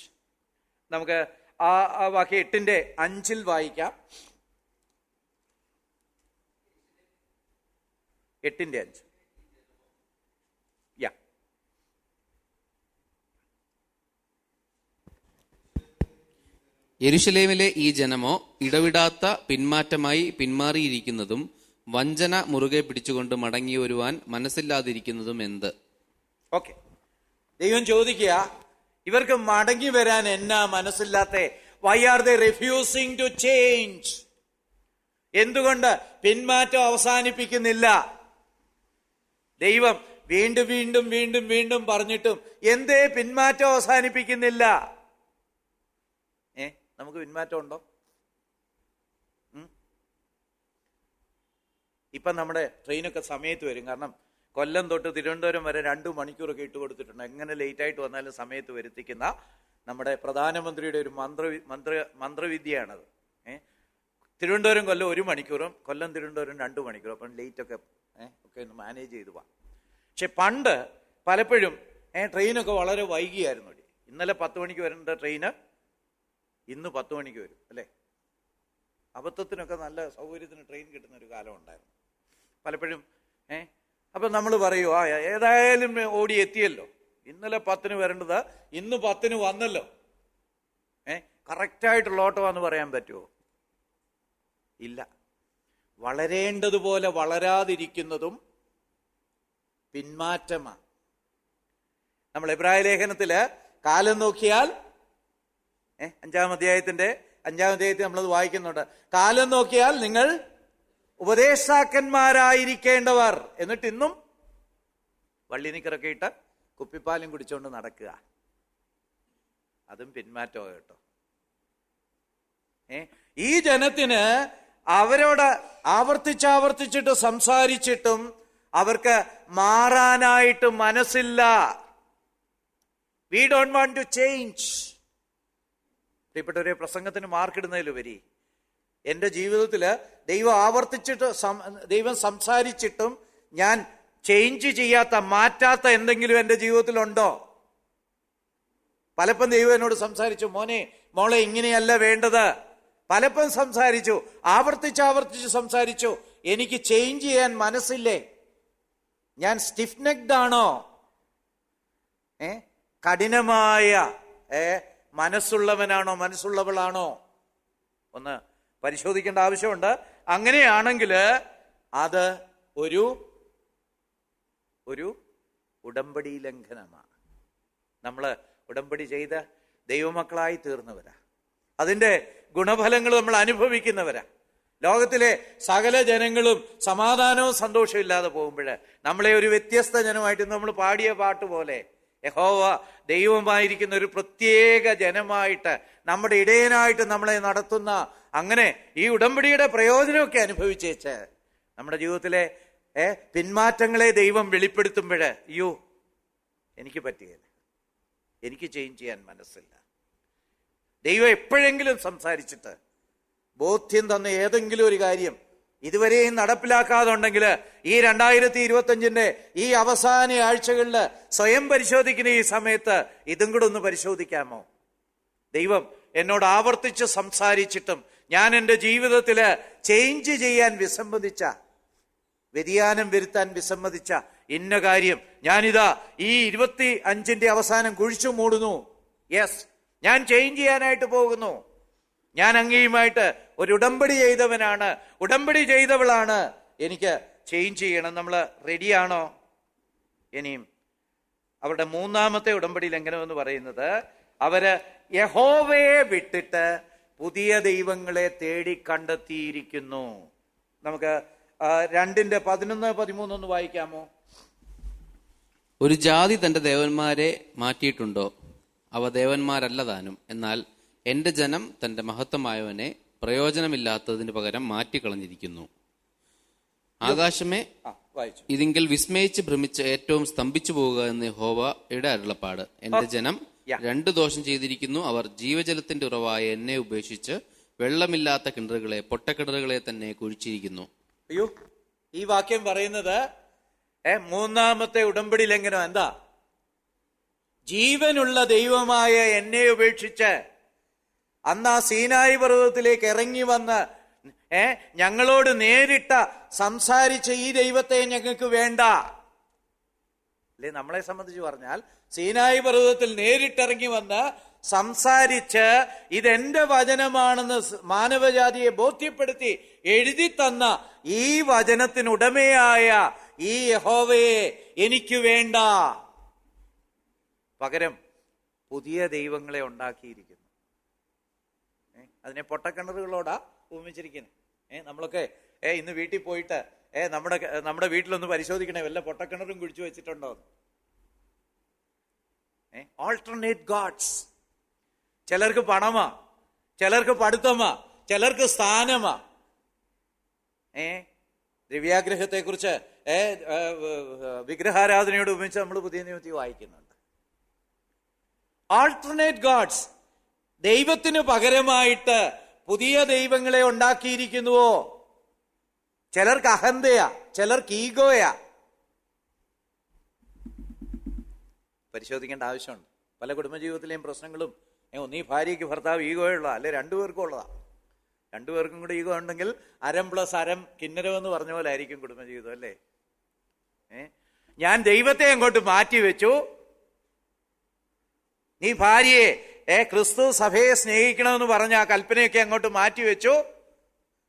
നമുക്ക് ആ വാക്യം 8:5 വായിക്കാം. 8:5. യെരൂശലേമിലെ ഈ ജനമോ ഇടവിടാത്ത പിന്മാറ്റമായി പിന്മാറിയിരിക്കുന്നതും വഞ്ചന മുറുകെ പിടിച്ചുകൊണ്ട് മടങ്ങി വരുവാൻ മനസ്സില്ലാതിരിക്കുന്നതും എന്ത്? ഓക്കെ, ദൈവം ചോദിക്കുക, ഇവർക്ക് മടങ്ങി വരാൻ എന്നാ മനസ്സില്ലാത്ത? Why are they refusing to change? എന്തുകൊണ്ട് പിന്മാറ്റം അവസാനിപ്പിക്കുന്നില്ല? ദൈവം വീണ്ടും വീണ്ടും വീണ്ടും വീണ്ടും പറഞ്ഞിട്ടും എന്തേ പിന്മാറ്റം അവസാനിപ്പിക്കുന്നില്ല? നമുക്ക് പിന്മാറ്റം ഉണ്ടോ? ഇപ്പൊ നമ്മുടെ ട്രെയിനൊക്കെ സമയത്ത് വരും. കാരണം കൊല്ലം തൊട്ട് തിരുവനന്തപുരം വരെ 2 മണിക്കൂറൊക്കെ ഇട്ട് കൊടുത്തിട്ടുണ്ട്. എങ്ങനെ ലേറ്റ് ആയിട്ട് വന്നാലും സമയത്ത് വരുത്തിക്കുന്ന നമ്മുടെ പ്രധാനമന്ത്രിയുടെ ഒരു മന്ത്രവിദ്യയാണത്. തിരുവനന്തപുരം കൊല്ലം 1 മണിക്കൂറും കൊല്ലം തിരുവനന്തപുരം 2 മണിക്കൂറും. അപ്പം ലേറ്റ് ഒക്കെ ഒന്ന് മാനേജ് ചെയ്തു പോവാം. പക്ഷെ പണ്ട് പലപ്പോഴും ട്രെയിനൊക്കെ വളരെ വൈകിയായിരുന്നു. ഇന്നലെ 10 മണിക്ക് വരേണ്ട ട്രെയിന് ഇന്ന് 10 മണിക്ക് വരും, അല്ലേ? അബദ്ധത്തിനൊക്കെ നല്ല സൗകര്യത്തിന് ട്രെയിൻ കിട്ടുന്ന ഒരു കാലം ഉണ്ടായിരുന്നു പലപ്പോഴും. അപ്പൊ നമ്മൾ പറയൂ, ഏതായാലും ഓടി എത്തിയല്ലോ, ഇന്നലെ 10 വരേണ്ടത് ഇന്ന് 10 വന്നല്ലോ. കറക്റ്റായിട്ടുള്ള ഓട്ടമാന്ന് പറയാൻ പറ്റുമോ? ഇല്ല. വളരേണ്ടതുപോലെ വളരാതിരിക്കുന്നതും പിന്മാറ്റമാണ്. നമ്മൾ എബ്രായ ലേഖനത്തില് കാലം നോക്കിയാൽ 5-ാം അധ്യായത്തിൽ നമ്മളത് വായിക്കുന്നുണ്ട്. കാലം നോക്കിയാൽ നിങ്ങൾ ഉപദേശാക്കന്മാരായിരിക്കേണ്ടവർ, എന്നിട്ട് ഇന്നും വള്ളിനിക്കറൊക്കെ ഇട്ട് കുപ്പിപ്പാലും കുടിച്ചുകൊണ്ട് നടക്കുക. അതും പിന്മാറ്റമോ കേട്ടോ. ഈ ജനത്തിന് അവരോട് ആവർത്തിച്ചാവർത്തിച്ചിട്ട് സംസാരിച്ചിട്ടും അവർക്ക് മാറാനായിട്ട് മനസ്സില്ല. We don't want to change. പ്രിയപ്പെട്ടവരെ, പ്രസംഗത്തിന് മാർക്കിടുന്നതിലുപരി എൻ്റെ ജീവിതത്തിൽ ദൈവം സംസാരിച്ചിട്ടും ഞാൻ ചേഞ്ച് ചെയ്യാത്ത, മാറ്റാത്ത എന്തെങ്കിലും എൻ്റെ ജീവിതത്തിലുണ്ടോ? പലപ്പം ദൈവം എന്നോട് സംസാരിച്ചു, മോളെ ഇങ്ങനെയല്ല വേണ്ടത്. പലപ്പം സംസാരിച്ചു, ആവർത്തിച്ച് സംസാരിച്ചു. എനിക്ക് ചേഞ്ച് ചെയ്യാൻ മനസ്സില്ലേ? ഞാൻ സ്റ്റിഫ് നെക്ഡ് ആണോ? കഠിനമായ മനസ്സുള്ളവനാണോ, മനസ്സുള്ളവളാണോ? ഒന്ന് പരിശോധിക്കേണ്ട ആവശ്യമുണ്ട്. അങ്ങനെയാണെങ്കിൽ അത് ഒരു ഉടമ്പടി ലംഘനമാണ്. നമ്മൾ ഉടമ്പടി ചെയ്ത് ദൈവമക്കളായി തീർന്നവരാ, അതിൻ്റെ ഗുണഫലങ്ങൾ നമ്മൾ അനുഭവിക്കുന്നവരാ. ലോകത്തിലെ സകല ജനങ്ങളും സമാധാനവും സന്തോഷവും ഇല്ലാതെ പോകുമ്പോൾ നമ്മളെ ഒരു വ്യത്യസ്ത ജനമായിട്ട് നമ്മൾ പാടിയ പാട്ട് പോലെ യഹോവ ദൈവമായിരിക്കുന്ന ഒരു പ്രത്യേക ജനമായിട്ട് നമ്മുടെ ഇടയനായിട്ട് നമ്മളെ നടത്തുന്ന, അങ്ങനെ ഈ ഉടമ്പടിയുടെ പ്രയോജനമൊക്കെ അനുഭവിച്ചേച്ച് നമ്മുടെ ജീവിതത്തിലെ പിന്മാറ്റങ്ങളെ ദൈവം വെളിപ്പെടുത്തുമ്പോൾ അയ്യോ എനിക്ക് പറ്റുകയില്ല, എനിക്ക് ചേഞ്ച് ചെയ്യാൻ മനസ്സില്ല. ദൈവം എപ്പോഴെങ്കിലും സംസാരിച്ചിട്ട് ബോധ്യം തന്ന ഏതെങ്കിലും ഒരു കാര്യം ഇതുവരെയും നടപ്പിലാക്കാതെ ഉണ്ടെങ്കിൽ ഈ 2025 ഈ അവസാന ആഴ്ചകളിൽ സ്വയം പരിശോധിക്കുന്ന ഈ സമയത്ത് ഇതും കൂടെ ഒന്ന് പരിശോധിക്കാമോ? ദൈവം എന്നോട് ആവർത്തിച്ച് സംസാരിച്ചിട്ടും ഞാൻ എൻ്റെ ജീവിതത്തിൽ ചേഞ്ച് ചെയ്യാൻ വിസമ്മതിച്ച, വ്യതിയാനം വരുത്താൻ വിസമ്മതിച്ച ഇന്ന കാര്യം ഞാനിതാ ഈ 25 അവസാനം കുഴിച്ചു മൂടുന്നു. യെസ്, ഞാൻ ചേഞ്ച് ചെയ്യാനായിട്ട് പോകുന്നു. ഞാൻ അങ്ങയുമായിട്ട് ഒരു ഉടമ്പടി ചെയ്തവനാണ്, ഉടമ്പടി ചെയ്തവളാണ്, എനിക്ക് ചേഞ്ച് ചെയ്യണം. നമ്മൾ റെഡിയാണോ? ഇനിയും അവരുടെ മൂന്നാമത്തെ ഉടമ്പടി ലംഘനം എന്ന് പറയുന്നത്, അവര് യഹോവയെ വിട്ടിട്ട് പുതിയ ദൈവങ്ങളെ തേടി കണ്ടെത്തിയിരിക്കുന്നു. നമുക്ക് 2:11-13 ഒന്ന് വായിക്കാമോ? ഒരു ജാതി തന്റെ ദേവന്മാരെ മാറ്റിയിട്ടുണ്ടോ? അവ ദേവന്മാരല്ല താനും. എന്നാൽ എന്റെ ജനം തന്റെ മഹത്വമായവനെ പ്രയോജനമില്ലാത്തതിന് പകരം മാറ്റിക്കളഞ്ഞിരിക്കുന്നു. ആകാശമേ, ഇതിങ്കിൽ വിസ്മയിച്ച് ഭ്രമിച്ച് ഏറ്റവും സ്തംഭിച്ചു പോവുക എന്ന് യഹോവയുടെ അരുളപ്പാട്. എന്റെ ജനം 2 ദോഷം ചെയ്തിരിക്കുന്നു. അവർ ജീവജലത്തിന്റെ ഉറവായ എന്നെ ഉപേക്ഷിച്ച് വെള്ളമില്ലാത്ത കിണറുകളെ, പൊട്ടക്കിണറുകളെ തന്നെ കുഴിച്ചിരിക്കുന്നു. അയ്യോ, ഈ വാക്യം പറയുന്നത് മൂന്നാമത്തെ ഉടമ്പടി ലംഘനം. എന്താ? ജീവനുള്ള ദൈവമായ എന്നെ ഉപേക്ഷിച്ച് അന്ന് ആ സീനായി പർവ്വതത്തിലേക്ക് ഇറങ്ങി വന്ന് ഞങ്ങളോട് നേരിട്ട സംസാരിച്ച ഈ ദൈവത്തെ ഞങ്ങൾക്ക് വേണ്ട. അല്ലെ, നമ്മളെ സംബന്ധിച്ച് പറഞ്ഞാൽ സീനായി പർവ്വതത്തിൽ നേരിട്ടിറങ്ങി വന്ന് സംസാരിച്ച് ഇതെന്റെ വചനമാണെന്ന് മാനവജാതിയെ ബോധ്യപ്പെടുത്തി എഴുതി തന്ന ഈ വചനത്തിനുടമയായ ഈ യഹോവയെ എനിക്ക് വേണ്ട, പകരം പുതിയ ദൈവങ്ങളെ ഉണ്ടാക്കിയിരിക്കുന്നു. അതിനെ പൊട്ടക്കിണറുകളോടാ ഉപമിച്ചിരിക്കുന്നത്. നമ്മളൊക്കെ ഇന്ന് വീട്ടിൽ പോയിട്ട് നമ്മുടെ വീട്ടിലൊന്ന് പരിശോധിക്കണേ, വല്ല പൊട്ടക്കിണറും കുഴിച്ചു വെച്ചിട്ടുണ്ടോ? Alternate gods. ചിലർക്ക് പണമാ, ചിലർക്ക് പഠിത്തമാ, ചിലർക്ക് സ്ഥാനമാ. ദ്രവ്യാഗ്രഹത്തെ കുറിച്ച് വിഗ്രഹാരാധനയോട് ഉപമിച്ച് നമ്മൾ പുതിയ നിയമത്തിൽ വായിക്കുന്നുണ്ട്. Alternate gods. ദൈവത്തിന് പകരമായിട്ട് പുതിയ ദൈവങ്ങളെ ഉണ്ടാക്കിയിരിക്കുന്നുവോ? ചിലർക്ക് അഹന്തയാ, ചിലർക്ക് ഈഗോയാ. പരിശോധിക്കേണ്ട ആവശ്യമുണ്ട്. പല കുടുംബജീവിതത്തിലെയും പ്രശ്നങ്ങളും ഒന്നീ ഭാര്യയ്ക്ക് ഭർത്താവ് ഈഗോയുള്ള, അല്ലെ 2 പേർക്കും ഉള്ളതാ. 2 പേർക്കും കൂടെ ഈഗോ ഉണ്ടെങ്കിൽ 1+1 കിന്നരം എന്ന് പറഞ്ഞ പോലെ ആയിരിക്കും കുടുംബജീവിതം, അല്ലേ? ഞാൻ ദൈവത്തെ അങ്ങോട്ട് മാറ്റി വെച്ചു. നീ ഭാര്യയെ ക്രിസ്തു സഭയെ സ്നേഹിക്കണമെന്ന് പറഞ്ഞ ആ കൽപ്പനയൊക്കെ അങ്ങോട്ട് മാറ്റിവെച്ചു.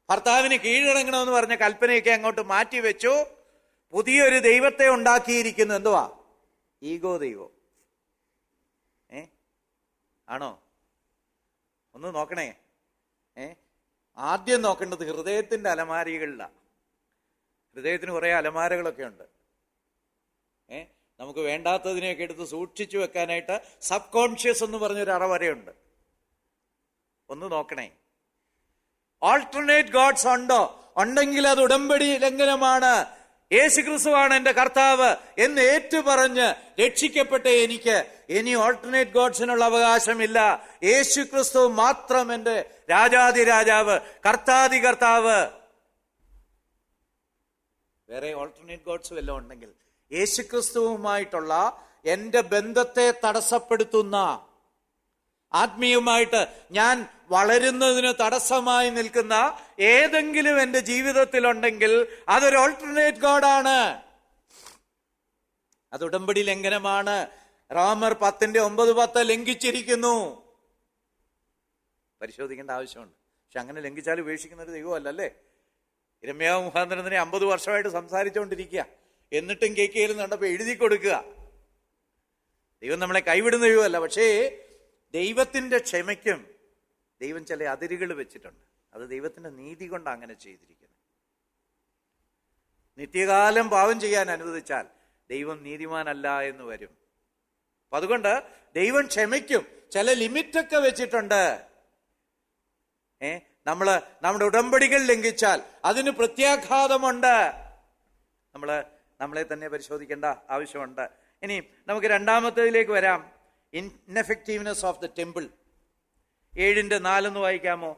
ഭർത്താവിന് കീഴടങ്ങണമെന്ന് പറഞ്ഞ കൽപ്പനയൊക്കെ അങ്ങോട്ട് മാറ്റിവെച്ചു. പുതിയൊരു ദൈവത്തെ ഉണ്ടാക്കിയിരിക്കുന്നു. എന്തുവാ? ഈഗോ ദൈവം. ആണോ? ഒന്ന് നോക്കണേ. ആദ്യം നോക്കേണ്ടത് ഹൃദയത്തിന്റെ അലമാരികളിലാണ്. ഹൃദയത്തിന് കുറെ അലമാരകളൊക്കെ ഉണ്ട്. നമുക്ക് വേണ്ടാത്തതിനെയൊക്കെ എടുത്ത് സൂക്ഷിച്ചു വെക്കാനായിട്ട് സബ് കോൺഷ്യസ് എന്ന് പറഞ്ഞൊരു അറവരയുണ്ട്. ഒന്ന് നോക്കണേ. ആൾട്ടർനേറ്റ് ഗോഡ്സ് ഉണ്ടോ? ഉണ്ടെങ്കിൽ അത് ഉടമ്പടി ലംഘനമാണ്. യേശുക്രിസ്തുവാണ് എന്റെ കർത്താവ് എന്ന് ഏറ്റുപറഞ്ഞ് രക്ഷിക്കപ്പെട്ട എനിക്ക് ഇനി ഓൾട്ടർനേറ്റ് ഗോഡ്സിനുള്ള അവകാശമില്ല. യേശുക്രിസ്തു മാത്രം എന്റെ രാജാതി രാജാവ്, കർത്താതി കർത്താവ്. വേറെ ഓൾട്ടർനേറ്റ് ഗോഡ്സ് വല്ലതും ഉണ്ടെങ്കിൽ യേശുക്രിസ്തുവുമായിട്ടുള്ള എന്റെ ബന്ധത്തെ തടസ്സപ്പെടുത്തുന്ന, ആത്മീയമായിട്ട് ഞാൻ വളരുന്നതിന് തടസ്സമായി നിൽക്കുന്ന ഏതെങ്കിലും എന്റെ ജീവിതത്തിലുണ്ടെങ്കിൽ അതൊരു ഓൾട്ടർനേറ്റ് ഗോഡാണ്. അത് ഉടമ്പടി ലംഘനമാണ്. റോമർ 10:9-10 ലംഘിച്ചിരിക്കുന്നു. പരിശോധിക്കേണ്ട ആവശ്യമുണ്ട്. പക്ഷെ അങ്ങനെ ലംഘിച്ചാൽ ഉപേക്ഷിക്കുന്ന ഒരു ദൈവമല്ല അല്ലേ. ഇരമ്യാവ് മുഖാന്തരത്തിനെ 50 വർഷമായിട്ട് സംസാരിച്ചുകൊണ്ടിരിക്കുക, എന്നിട്ടും കേൾക്കുകയിലും കണ്ടപ്പോൾ എഴുതി കൊടുക്കുക. ദൈവം നമ്മളെ കൈവിടുന്ന ദൈവമല്ല. പക്ഷേ ദൈവത്തിന്റെ ക്ഷമയ്ക്കും ദൈവം ചില അതിരുകൾ വെച്ചിട്ടുണ്ട്. അത് ദൈവത്തിന്റെ നീതി കൊണ്ട് അങ്ങനെ ചെയ്തിരിക്കുന്നത്. നിത്യകാലം പാപം ചെയ്യാൻ അനുവദിച്ചാൽ ദൈവം നീതിമാനല്ല എന്ന് വരും. അപ്പൊ അതുകൊണ്ട് ദൈവം ക്ഷമയ്ക്കും ചില ലിമിറ്റൊക്കെ വെച്ചിട്ടുണ്ട്. നമ്മുടെ ഉടമ്പടികൾ ലംഘിച്ചാൽ അതിന് പ്രത്യാഘാതമുണ്ട്. നമ്മളെ തന്നെ പരിശോധിക്കേണ്ട ആവശ്യമുണ്ട്. ഇനി നമുക്ക് രണ്ടാമത്തേതിലേക്ക് വരാം. ഇൻഎഫക്റ്റീവ്നെസ് ഓഫ് ദ ടെമ്പിൾ. 7:4 വായിക്കാമോ?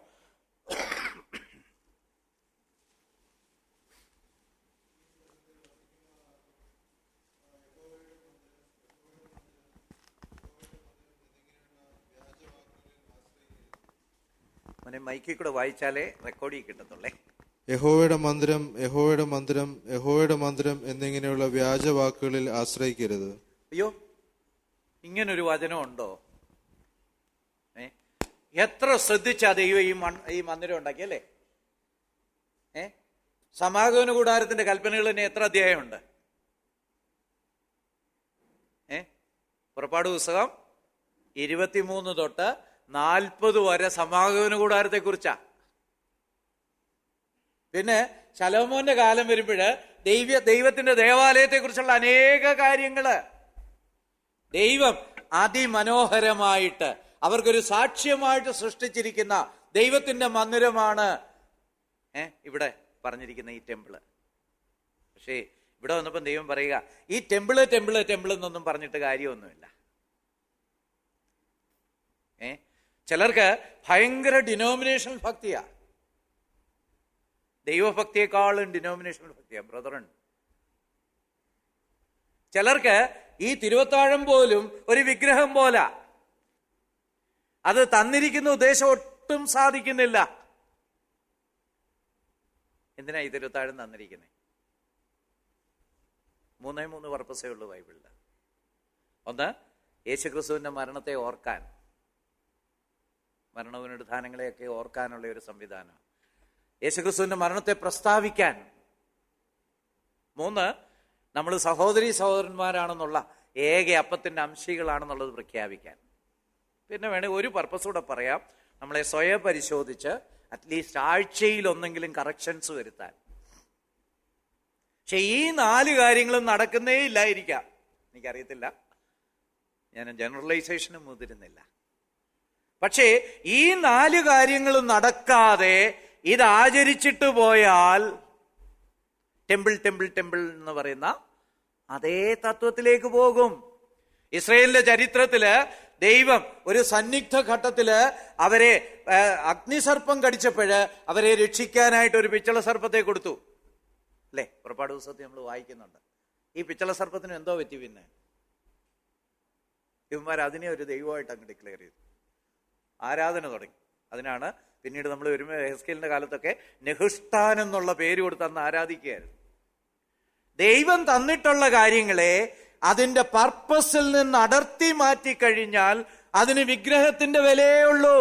മൈക്കിൽ കൂടെ വായിച്ചാലേ റെക്കോർഡിൽ കിട്ടത്തുള്ളേ. യഹോവയുടെ മന്ദിരം, യഹോവയുടെ മന്ദിരം, യഹോവയുടെ മന്ദിരം എന്നിങ്ങനെയുള്ള വ്യാജവാക്കുകളിൽ ആശ്രയിക്കരുത്. അയ്യോ, ഇങ്ങനൊരു വചനം ഉണ്ടോ? എത്ര ശ്രദ്ധിച്ചാ ദൈവം ഈ മന്ദിരം ഉണ്ടാക്കിയല്ലേ? സമാഗമന കൂടാരത്തിന്റെ കൽപ്പനകൾ തന്നെ എത്ര അധ്യായമുണ്ട്? പുറപ്പാട് പുസ്തകം 23 തൊട്ട് 40 വരെ സമാഗമന കൂടാരത്തെ കുറിച്ചാ. പിന്നെ ശലോമോന്റെ കാലം വരുമ്പോഴ് ദൈവത്തിന്റെ ദേവാലയത്തെ കുറിച്ചുള്ള അനേക കാര്യങ്ങള് ദൈവം അതിമനോഹരമായിട്ട് അവർക്കൊരു സാക്ഷ്യമായിട്ട് സൃഷ്ടിച്ചിരിക്കുന്ന ദൈവത്തിന്റെ മന്ദിരമാണ് ഇവിടെ പറഞ്ഞിരിക്കുന്ന ഈ ടെമ്പിള്. പക്ഷേ ഇവിടെ വന്നപ്പോൾ ദൈവം പറയുക, ഈ ടെമ്പിള് ടെമ്പിള് ടെമ്പിൾ എന്നൊന്നും പറഞ്ഞിട്ട് കാര്യമൊന്നുമില്ല. ചിലർക്ക് ഭയങ്കര ഡിനോമിനേഷണൽ ഭക്തിയാ. ദൈവഭക്തിയെക്കാളും ഡിനോമിനേഷണൽ ഭക്തിയാ ബ്രദറൻ. ചിലർക്ക് ഈ തിരുവത്താഴം പോലും ഒരു വിഗ്രഹം പോല. അത് തന്നിരിക്കുന്ന ഉദ്ദേശം ഒട്ടും സാധിക്കുന്നില്ല. എന്തിനാ ഈ തിരുവത്താഴം തന്നിരിക്കുന്നത്? 3 പർപ്പസേ ഉള്ളൂ ബൈബിളില്. ഒന്ന്, യേശുക്രിസ്തുവിന്റെ മരണത്തെ ഓർക്കാൻ, മരണപുനരുത്ഥാനങ്ങളെയൊക്കെ ഓർക്കാനുള്ള ഒരു സംവിധാനം. യേശുക്രിസ്തുവിന്റെ മരണത്തെ പ്രസ്താവിക്കാൻ. 3, നമ്മൾ സഹോദരീ സഹോദരന്മാരാണെന്നുള്ള ഏക അപ്പത്തിന്റെ അംശികളാണെന്നുള്ളത് പ്രഖ്യാപിക്കാൻ. പിന്നെ വേണേ ഒരു പർപ്പസ് കൂടെ പറയാം, നമ്മളെ സ്വയം പരിശോധിച്ച് അറ്റ്ലീസ്റ്റ് ആഴ്ചയിൽ ഒന്നെങ്കിലും കറക്ഷൻസ് വരുത്താൻ. പക്ഷെ ഈ 4 കാര്യങ്ങളും നടക്കുന്നേ ഇല്ലായിരിക്കാം. എനിക്കറിയത്തില്ല, ഞാൻ ജനറലൈസേഷനും മുതിരുന്നില്ല. പക്ഷേ ഈ 4 കാര്യങ്ങളും നടക്കാതെ ഇത് ആചരിച്ചിട്ട് പോയാൽ ടെമ്പിൾ ടെമ്പിൾ ടെമ്പിൾ എന്ന് പറയുന്ന അതേ തത്വത്തിലേക്ക് പോകും. ഇസ്രായേലിന്റെ ചരിത്രത്തില് ദൈവം ഒരു സന്നിഗ്ധ ഘട്ടത്തില് അവരെ അഗ്നിസർപ്പം കടിച്ചപ്പോഴ് അവരെ രക്ഷിക്കാനായിട്ട് ഒരു പിച്ചള സർപ്പത്തെ കൊടുത്തു അല്ലെ? പുറപ്പാട് പുസ്തകത്തിൽ നമ്മൾ വായിക്കുന്നുണ്ട്. ഈ പിച്ചള സർപ്പത്തിന് എന്തോ പറ്റി? പിന്നെ ഇവന്മാർ അതിനെ ഒരു ദൈവമായിട്ട് അങ്ങ് ഡിക്ലെയർ ചെയ്തു, ആരാധന തുടങ്ങി. അതിനാണ് പിന്നീട് നമ്മൾ വരുമ്പോൾ എഹെസ്കേലിന്റെ കാലത്തൊക്കെ നെഹുഷ്ഠാൻ എന്നുള്ള പേര് കൊടുത്ത് അന്ന് ആരാധിക്കുകയായിരുന്നു. ദൈവം തന്നിട്ടുള്ള കാര്യങ്ങളെ അതിന്റെ പർപ്പസിൽ നിന്ന് അടർത്തി മാറ്റി കഴിഞ്ഞാൽ അതിന് വിഗ്രഹത്തിന്റെ വിലയേ ഉള്ളൂ.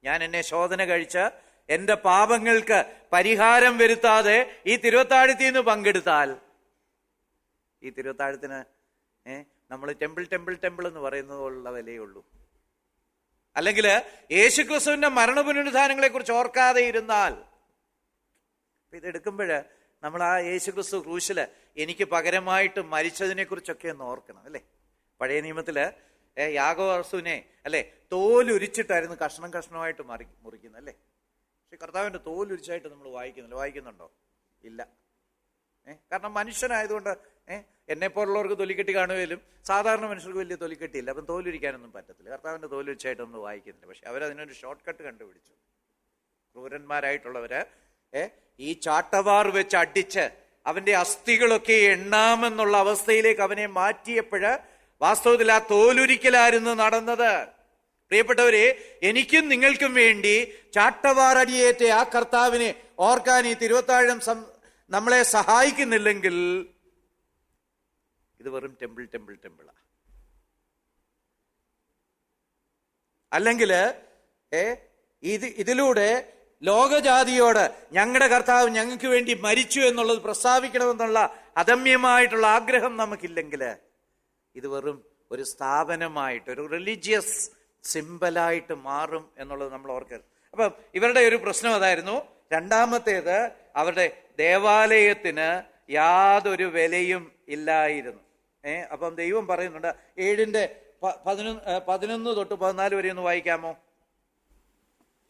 ഞാൻ എന്നെ ശോധന കഴിച്ച് എന്റെ പാപങ്ങൾക്ക് പരിഹാരം വരുത്താതെ ഈ തിരുവത്താഴത്തിൽ നിന്ന് പങ്കെടുത്താൽ ഈ തിരുവത്താഴത്തിന് നമ്മൾ ടെമ്പിൾ ടെമ്പിൾ ടെമ്പിൾ എന്ന് പറയുന്നതുള്ള വിലയേ ഉള്ളൂ. അല്ലെങ്കിൽ യേശുക്രിസ്തുവിന്റെ മരണപുനരുത്ഥാനങ്ങളെ കുറിച്ച് ഓർക്കാതെ ഇരുന്നാൽ, ഇതെടുക്കുമ്പോഴ് നമ്മൾ ആ യേശുക്രിസ്തു ക്രൂശില് എനിക്ക് പകരമായിട്ട് മരിച്ചതിനെ കുറിച്ചൊക്കെ ഒന്ന് ഓർക്കണം അല്ലെ? പഴയ നിയമത്തില് യാഗവസ്തുവിനെ അല്ലെ തോലുരിച്ചിട്ടായിരുന്നു കഷ്ണം കഷ്ണമായിട്ട് മുറിക്കുന്നത് അല്ലെ? പക്ഷെ കർത്താവിന്റെ തോലുരിച്ചായിട്ട് നമ്മൾ വായിക്കുന്നുണ്ടോ? ഇല്ല. കാരണം മനുഷ്യനായതുകൊണ്ട് എന്നെപ്പോലുള്ളവർക്ക് തൊലിക്കെട്ടി കാണുകയും സാധാരണ മനുഷ്യർക്ക് വലിയ തൊലിക്കെട്ടിയില്ല, അപ്പം തോലുരിക്കാനൊന്നും പറ്റത്തില്ല. കർത്താവിന്റെ തോലുരിച്ചായിട്ട് നമ്മൾ വായിക്കുന്നില്ല. പക്ഷെ അവരതിനൊരു ഷോർട്ട് കട്ട് കണ്ടുപിടിച്ചു. ക്രൂരന്മാരായിട്ടുള്ളവര് ഈ ചാട്ടവാർ വെച്ച് അടിച്ച് അവന്റെ അസ്ഥികളൊക്കെ എണ്ണാമെന്നുള്ള അവസ്ഥയിലേക്ക് അവനെ മാറ്റിയപ്പോഴ് വാസ്തവത്തിൽ ആ തോലുരിക്കലായിരുന്നു നടന്നത്. പ്രിയപ്പെട്ടവരെ, എനിക്കും നിങ്ങൾക്കും വേണ്ടി ചാട്ടവാറടിയേറ്റ ആ കർത്താവിനെ ഓർക്കാൻ ഈ തിരുവത്താഴം നമ്മളെ സഹായിക്കുന്നില്ലെങ്കിൽ ഇത് വെറും ടെമ്പിൾ ടെമ്പിൾ ടെമ്പിളാ. അല്ലെങ്കിൽ ഇതിലൂടെ ലോകജാതിയോട് ഞങ്ങളുടെ കർത്താവ് ഞങ്ങൾക്ക് വേണ്ടി മരിച്ചു എന്നുള്ളത് പ്രസ്താവിക്കണമെന്നുള്ള അദമ്യമായിട്ടുള്ള ആഗ്രഹം നമുക്കില്ലെങ്കിൽ ഇത് വെറും ഒരു സ്ഥാപനമായിട്ട്, ഒരു റിലീജിയസ് സിമ്പലായിട്ട് മാറും എന്നുള്ളത് നമ്മൾ ഓർക്കരുത്. അപ്പം ഇവരുടെ ഒരു പ്രശ്നം അതായിരുന്നു. രണ്ടാമത്തേത്, അവരുടെ ദേവാലയത്തിന് യാതൊരു വിലയും ഇല്ലായിരുന്നു. അപ്പം ദൈവം പറയുന്നുണ്ട്, 7:11-14 വരെ ഒന്ന് വായിക്കാമോ?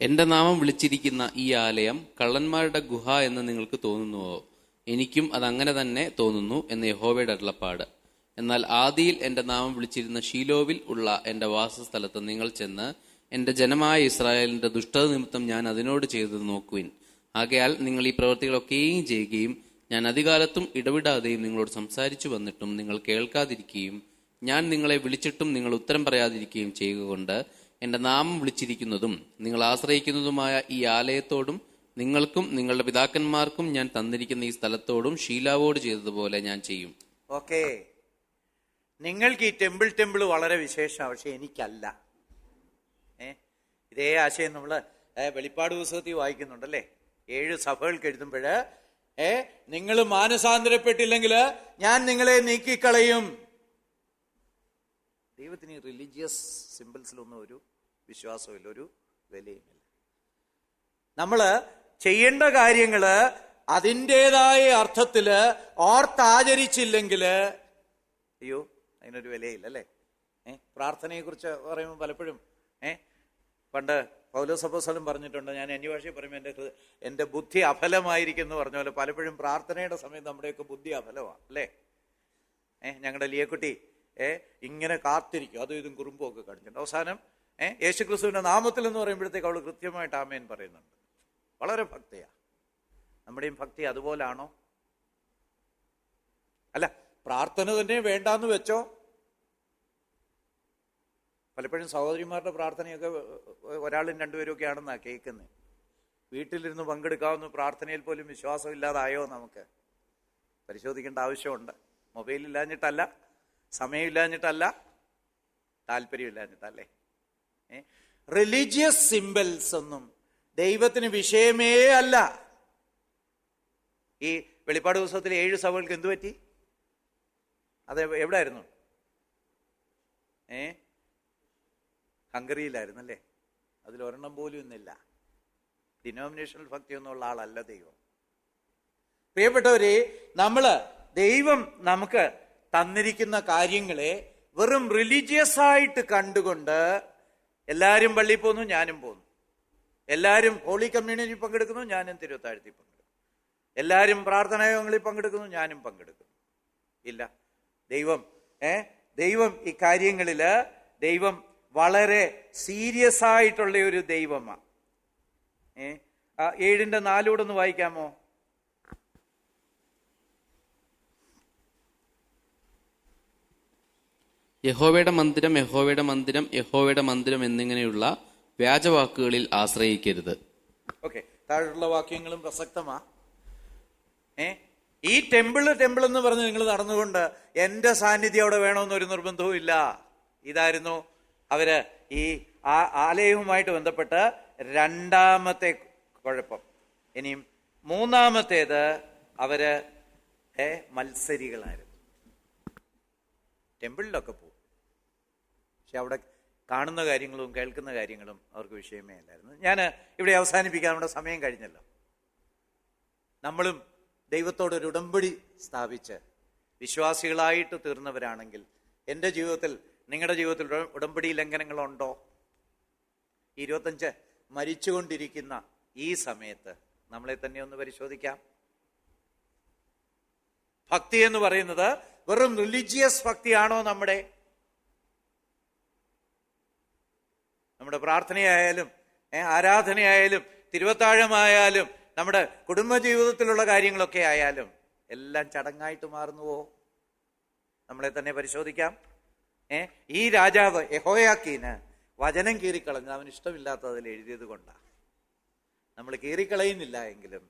എന്റെ നാമം വിളിച്ചിരിക്കുന്ന ഈ ആലയം കള്ളന്മാരുടെ ഗുഹ എന്ന് നിങ്ങൾക്ക് തോന്നുന്നുവോ? എനിക്കും അതങ്ങനെ തന്നെ തോന്നുന്നു എന്ന് യഹോവയുടെ അരുളപ്പാട്. എന്നാൽ ആദിയിൽ എന്റെ നാമം വിളിച്ചിരുന്ന ശീലോവിൽ ഉള്ള എന്റെ വാസസ്ഥലത്ത് നിങ്ങൾ ചെന്ന് എന്റെ ജനമായ ഇസ്രായേലിന്റെ ദുഷ്ടത നിമിത്തം ഞാൻ അതിനോട് ചെയ്തത് നോക്കുവിൻ. ആകയാൽ നിങ്ങൾ ഈ പ്രവൃത്തികളൊക്കെയും ചെയ്യുകയും ഞാൻ അധികാലത്തും ഇടവിടാതെയും നിങ്ങളോട് സംസാരിച്ചു വന്നിട്ടും നിങ്ങൾ കേൾക്കാതിരിക്കുകയും ഞാൻ നിങ്ങളെ വിളിച്ചിട്ടും നിങ്ങൾ ഉത്തരം പറയാതിരിക്കുകയും ചെയ്യുക കൊണ്ട് എന്റെ നാമം വിളിച്ചിരിക്കുന്നതും നിങ്ങൾ ആശ്രയിക്കുന്നതുമായ ഈ ആലയത്തോടും നിങ്ങൾക്കും നിങ്ങളുടെ പിതാക്കന്മാർക്കും ഞാൻ തന്നിരിക്കുന്ന ഈ സ്ഥലത്തോടും ഷീലാവോട് ചെയ്തതുപോലെ ഞാൻ ചെയ്യും. ഓക്കെ, നിങ്ങൾക്ക് ഈ ടെമ്പിൾ വളരെ വിശേഷമാണ്, പക്ഷെ എനിക്കല്ല. ഇതേ ആശയം നമ്മൾ വെളിപ്പാട് പുസ്തകത്തിൽ വായിക്കുന്നുണ്ടല്ലേ. 7 സഭകൾക്ക് എഴുതുമ്പോഴ് നിങ്ങൾ മാനസാന്തരപ്പെട്ടില്ലെങ്കിൽ ഞാൻ നിങ്ങളെ നീക്കിക്കളയും. ദൈവത്തിന് റിലീജിയസ് സിമ്പിൾസിലൊന്നും ഒരു വിശ്വാസമില്ല, ഒരു വിലയുമില്ല. നമ്മള് ചെയ്യേണ്ട കാര്യങ്ങള് അതിൻ്റെതായ അർത്ഥത്തില് ഓർത്താചരിച്ചില്ലെങ്കിൽ അയ്യോ അതിനൊരു വിലയില്ല അല്ലേ. പ്രാർത്ഥനയെ കുറിച്ച് പറയുമ്പോൾ പലപ്പോഴും പണ്ട് പൗലോസ് അപ്പോസ്തലൻ പറഞ്ഞിട്ടുണ്ട്, ഞാൻ അന്യഭാഷയിൽ പറയുമ്പോൾ എൻ്റെ ബുദ്ധി അഫലമായിരിക്കും എന്ന് പറഞ്ഞ പോലെ പലപ്പോഴും പ്രാർത്ഥനയുടെ സമയത്ത് നമ്മുടെയൊക്കെ ബുദ്ധി അഫലമാണ് അല്ലേ. ഞങ്ങളുടെ ലിയക്കുട്ടി ഇങ്ങനെ കാത്തിരിക്കും, അതും ഇതും കുറുമ്പും ഒക്കെ കാണിച്ചിട്ടുണ്ട്. അവസാനം യേശുക്രിസ്തുവിന്റെ നാമത്തിൽ എന്ന് പറയുമ്പോഴത്തേക്ക് അവൾ കൃത്യമായിട്ട് ആമേൻ പറയുന്നുണ്ട്. വളരെ ഭക്തിയാ. നമ്മുടെയും ഭക്തി അതുപോലാണോ? അല്ല, പ്രാർത്ഥന തന്നെ വേണ്ടാന്ന് വെച്ചോ. പലപ്പോഴും സഹോദരിമാരുടെ പ്രാർത്ഥനയൊക്കെ ഒരാളും രണ്ടുപേരും ഒക്കെ ആണെന്നാ കേൾക്കുന്നത്. വീട്ടിലിരുന്ന് പങ്കെടുക്കാവുന്ന പ്രാർത്ഥനയിൽ പോലും വിശ്വാസമില്ലാതായോ? നമുക്ക് പരിശോധിക്കേണ്ട ആവശ്യമുണ്ട്. മൊബൈലില്ലാഞ്ഞിട്ടല്ല, സമയമില്ലാഞ്ഞിട്ടല്ല, താല്പര്യമില്ലാഞ്ഞിട്ടല്ലേ. റിലീജിയസ് സിംബൽസ് ഒന്നും ദൈവത്തിന് വിഷയമേ അല്ല. ഈ വെളിപ്പാട് പുസ്തകത്തിലെ 7 സഭകൾക്ക് എന്തു പറ്റി? അത് എവിടെയായിരുന്നു? ഹംഗറിയിലായിരുന്നു അല്ലേ. അതിലൊരെണ്ണം പോലും ഇന്നില്ല. ഡിനോമിനേഷണൽ ഭക്തിയൊന്നുള്ള ആളല്ല ദൈവം. പ്രിയപ്പെട്ടവരെ, ദൈവം നമുക്ക് തന്നിരിക്കുന്ന കാര്യങ്ങളെ വെറും റിലീജിയസ് ആയിട്ട് കണ്ടുകൊണ്ട് എല്ലാവരും പള്ളിയിൽ പോകുന്നു, ഞാനും പോകുന്നു. എല്ലാവരും ഹോളി കമ്മ്യൂണിറ്റി പങ്കെടുക്കുന്നു, ഞാനും തിരുവത്താഴത്തിൽ പങ്കെടുക്കുന്നു. എല്ലാവരും പ്രാർത്ഥനായോഗങ്ങളിൽ പങ്കെടുക്കുന്നു, ഞാനും പങ്കെടുക്കുന്നു. ഇല്ല, ദൈവം ഈ കാര്യങ്ങളില് ദൈവം വളരെ സീരിയസ് ആയിട്ടുള്ള ഒരു ദൈവമാണ്. 7:4 ഒന്ന് വായിക്കാമോ? യഹോവയുടെ മന്ദിരം, യഹോവയുടെ മന്ദിരം, യഹോവയുടെ മന്ദിരം എന്നിങ്ങനെയുള്ള വ്യാജവാക്കുകളിൽ ആശ്രയിക്കരുത്. ഓക്കെ, താഴെയുള്ള വാക്യങ്ങളും പ്രസക്തമാ. ഈ ടെമ്പിൾ എന്ന് പറഞ്ഞ് നിങ്ങൾ നടന്നുകൊണ്ട് എന്റെ സാന്നിധ്യം അവിടെ വേണമെന്നൊരു നിർബന്ധവും ഇല്ല. ഇതായിരുന്നു അവര് ഈ ആലയവുമായിട്ട് ബന്ധപ്പെട്ട് രണ്ടാമത്തെ കുഴപ്പം. ഇനിയും മൂന്നാമത്തേത്, അവര് മത്സരികളായിരുന്നു. ടെമ്പിളിലൊക്കെ പോകും, പക്ഷെ അവിടെ കാണുന്ന കാര്യങ്ങളും കേൾക്കുന്ന കാര്യങ്ങളും അവർക്ക് വിഷയമേ അല്ലായിരുന്നു. ഞാൻ ഇവിടെ അവസാനിപ്പിക്കാം, നമ്മുടെ സമയം കഴിഞ്ഞല്ലോ. നമ്മളും ദൈവത്തോടൊരു ഉടമ്പടി സ്ഥാപിച്ച് വിശ്വാസികളായിട്ട് തീർന്നവരാണെങ്കിൽ, എൻ്റെ ജീവിതത്തിൽ, നിങ്ങളുടെ ജീവിതത്തിൽ ഉടമ്പടി ലംഘനങ്ങളുണ്ടോ? 25 മരിച്ചുകൊണ്ടിരിക്കുന്ന ഈ സമയത്ത് നമ്മളെ തന്നെ ഒന്ന് പരിശോധിക്കാം. ഭക്തി എന്ന് പറയുന്നത് വെറും റിലീജിയസ് ഭക്തിയാണോ? നമ്മുടെ പ്രാർത്ഥനയായാലും ആരാധനയായാലും തിരുവത്താഴമായാലും നമ്മുടെ കുടുംബജീവിതത്തിലുള്ള കാര്യങ്ങളൊക്കെ ആയാലും എല്ലാം ചടങ്ങായിട്ട് മാറുന്നുവോ? നമ്മളെ തന്നെ പരിശോധിക്കാം. ഈ രാജാവ് യെഹോയാക്കീന് വചനം കീറിക്കളഞ്ഞ് അവന് ഇഷ്ടമില്ലാത്തതിൽ എഴുതിയത് കൊണ്ടാണ്. നമ്മൾ കീറിക്കളയുന്നില്ല എങ്കിലും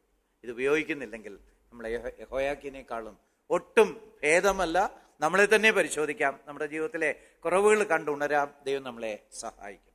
ഇത് ഉപയോഗിക്കുന്നില്ലെങ്കിൽ നമ്മൾ യെഹോയാക്കീനേക്കാളും ഒട്ടും ഭേദമല്ല. നമ്മളെ തന്നെ പരിശോധിക്കാം, നമ്മുടെ ജീവിതത്തിലെ കുറവുകൾ കണ്ടുണരാം. ദൈവം നമ്മളെ സഹായിക്കും.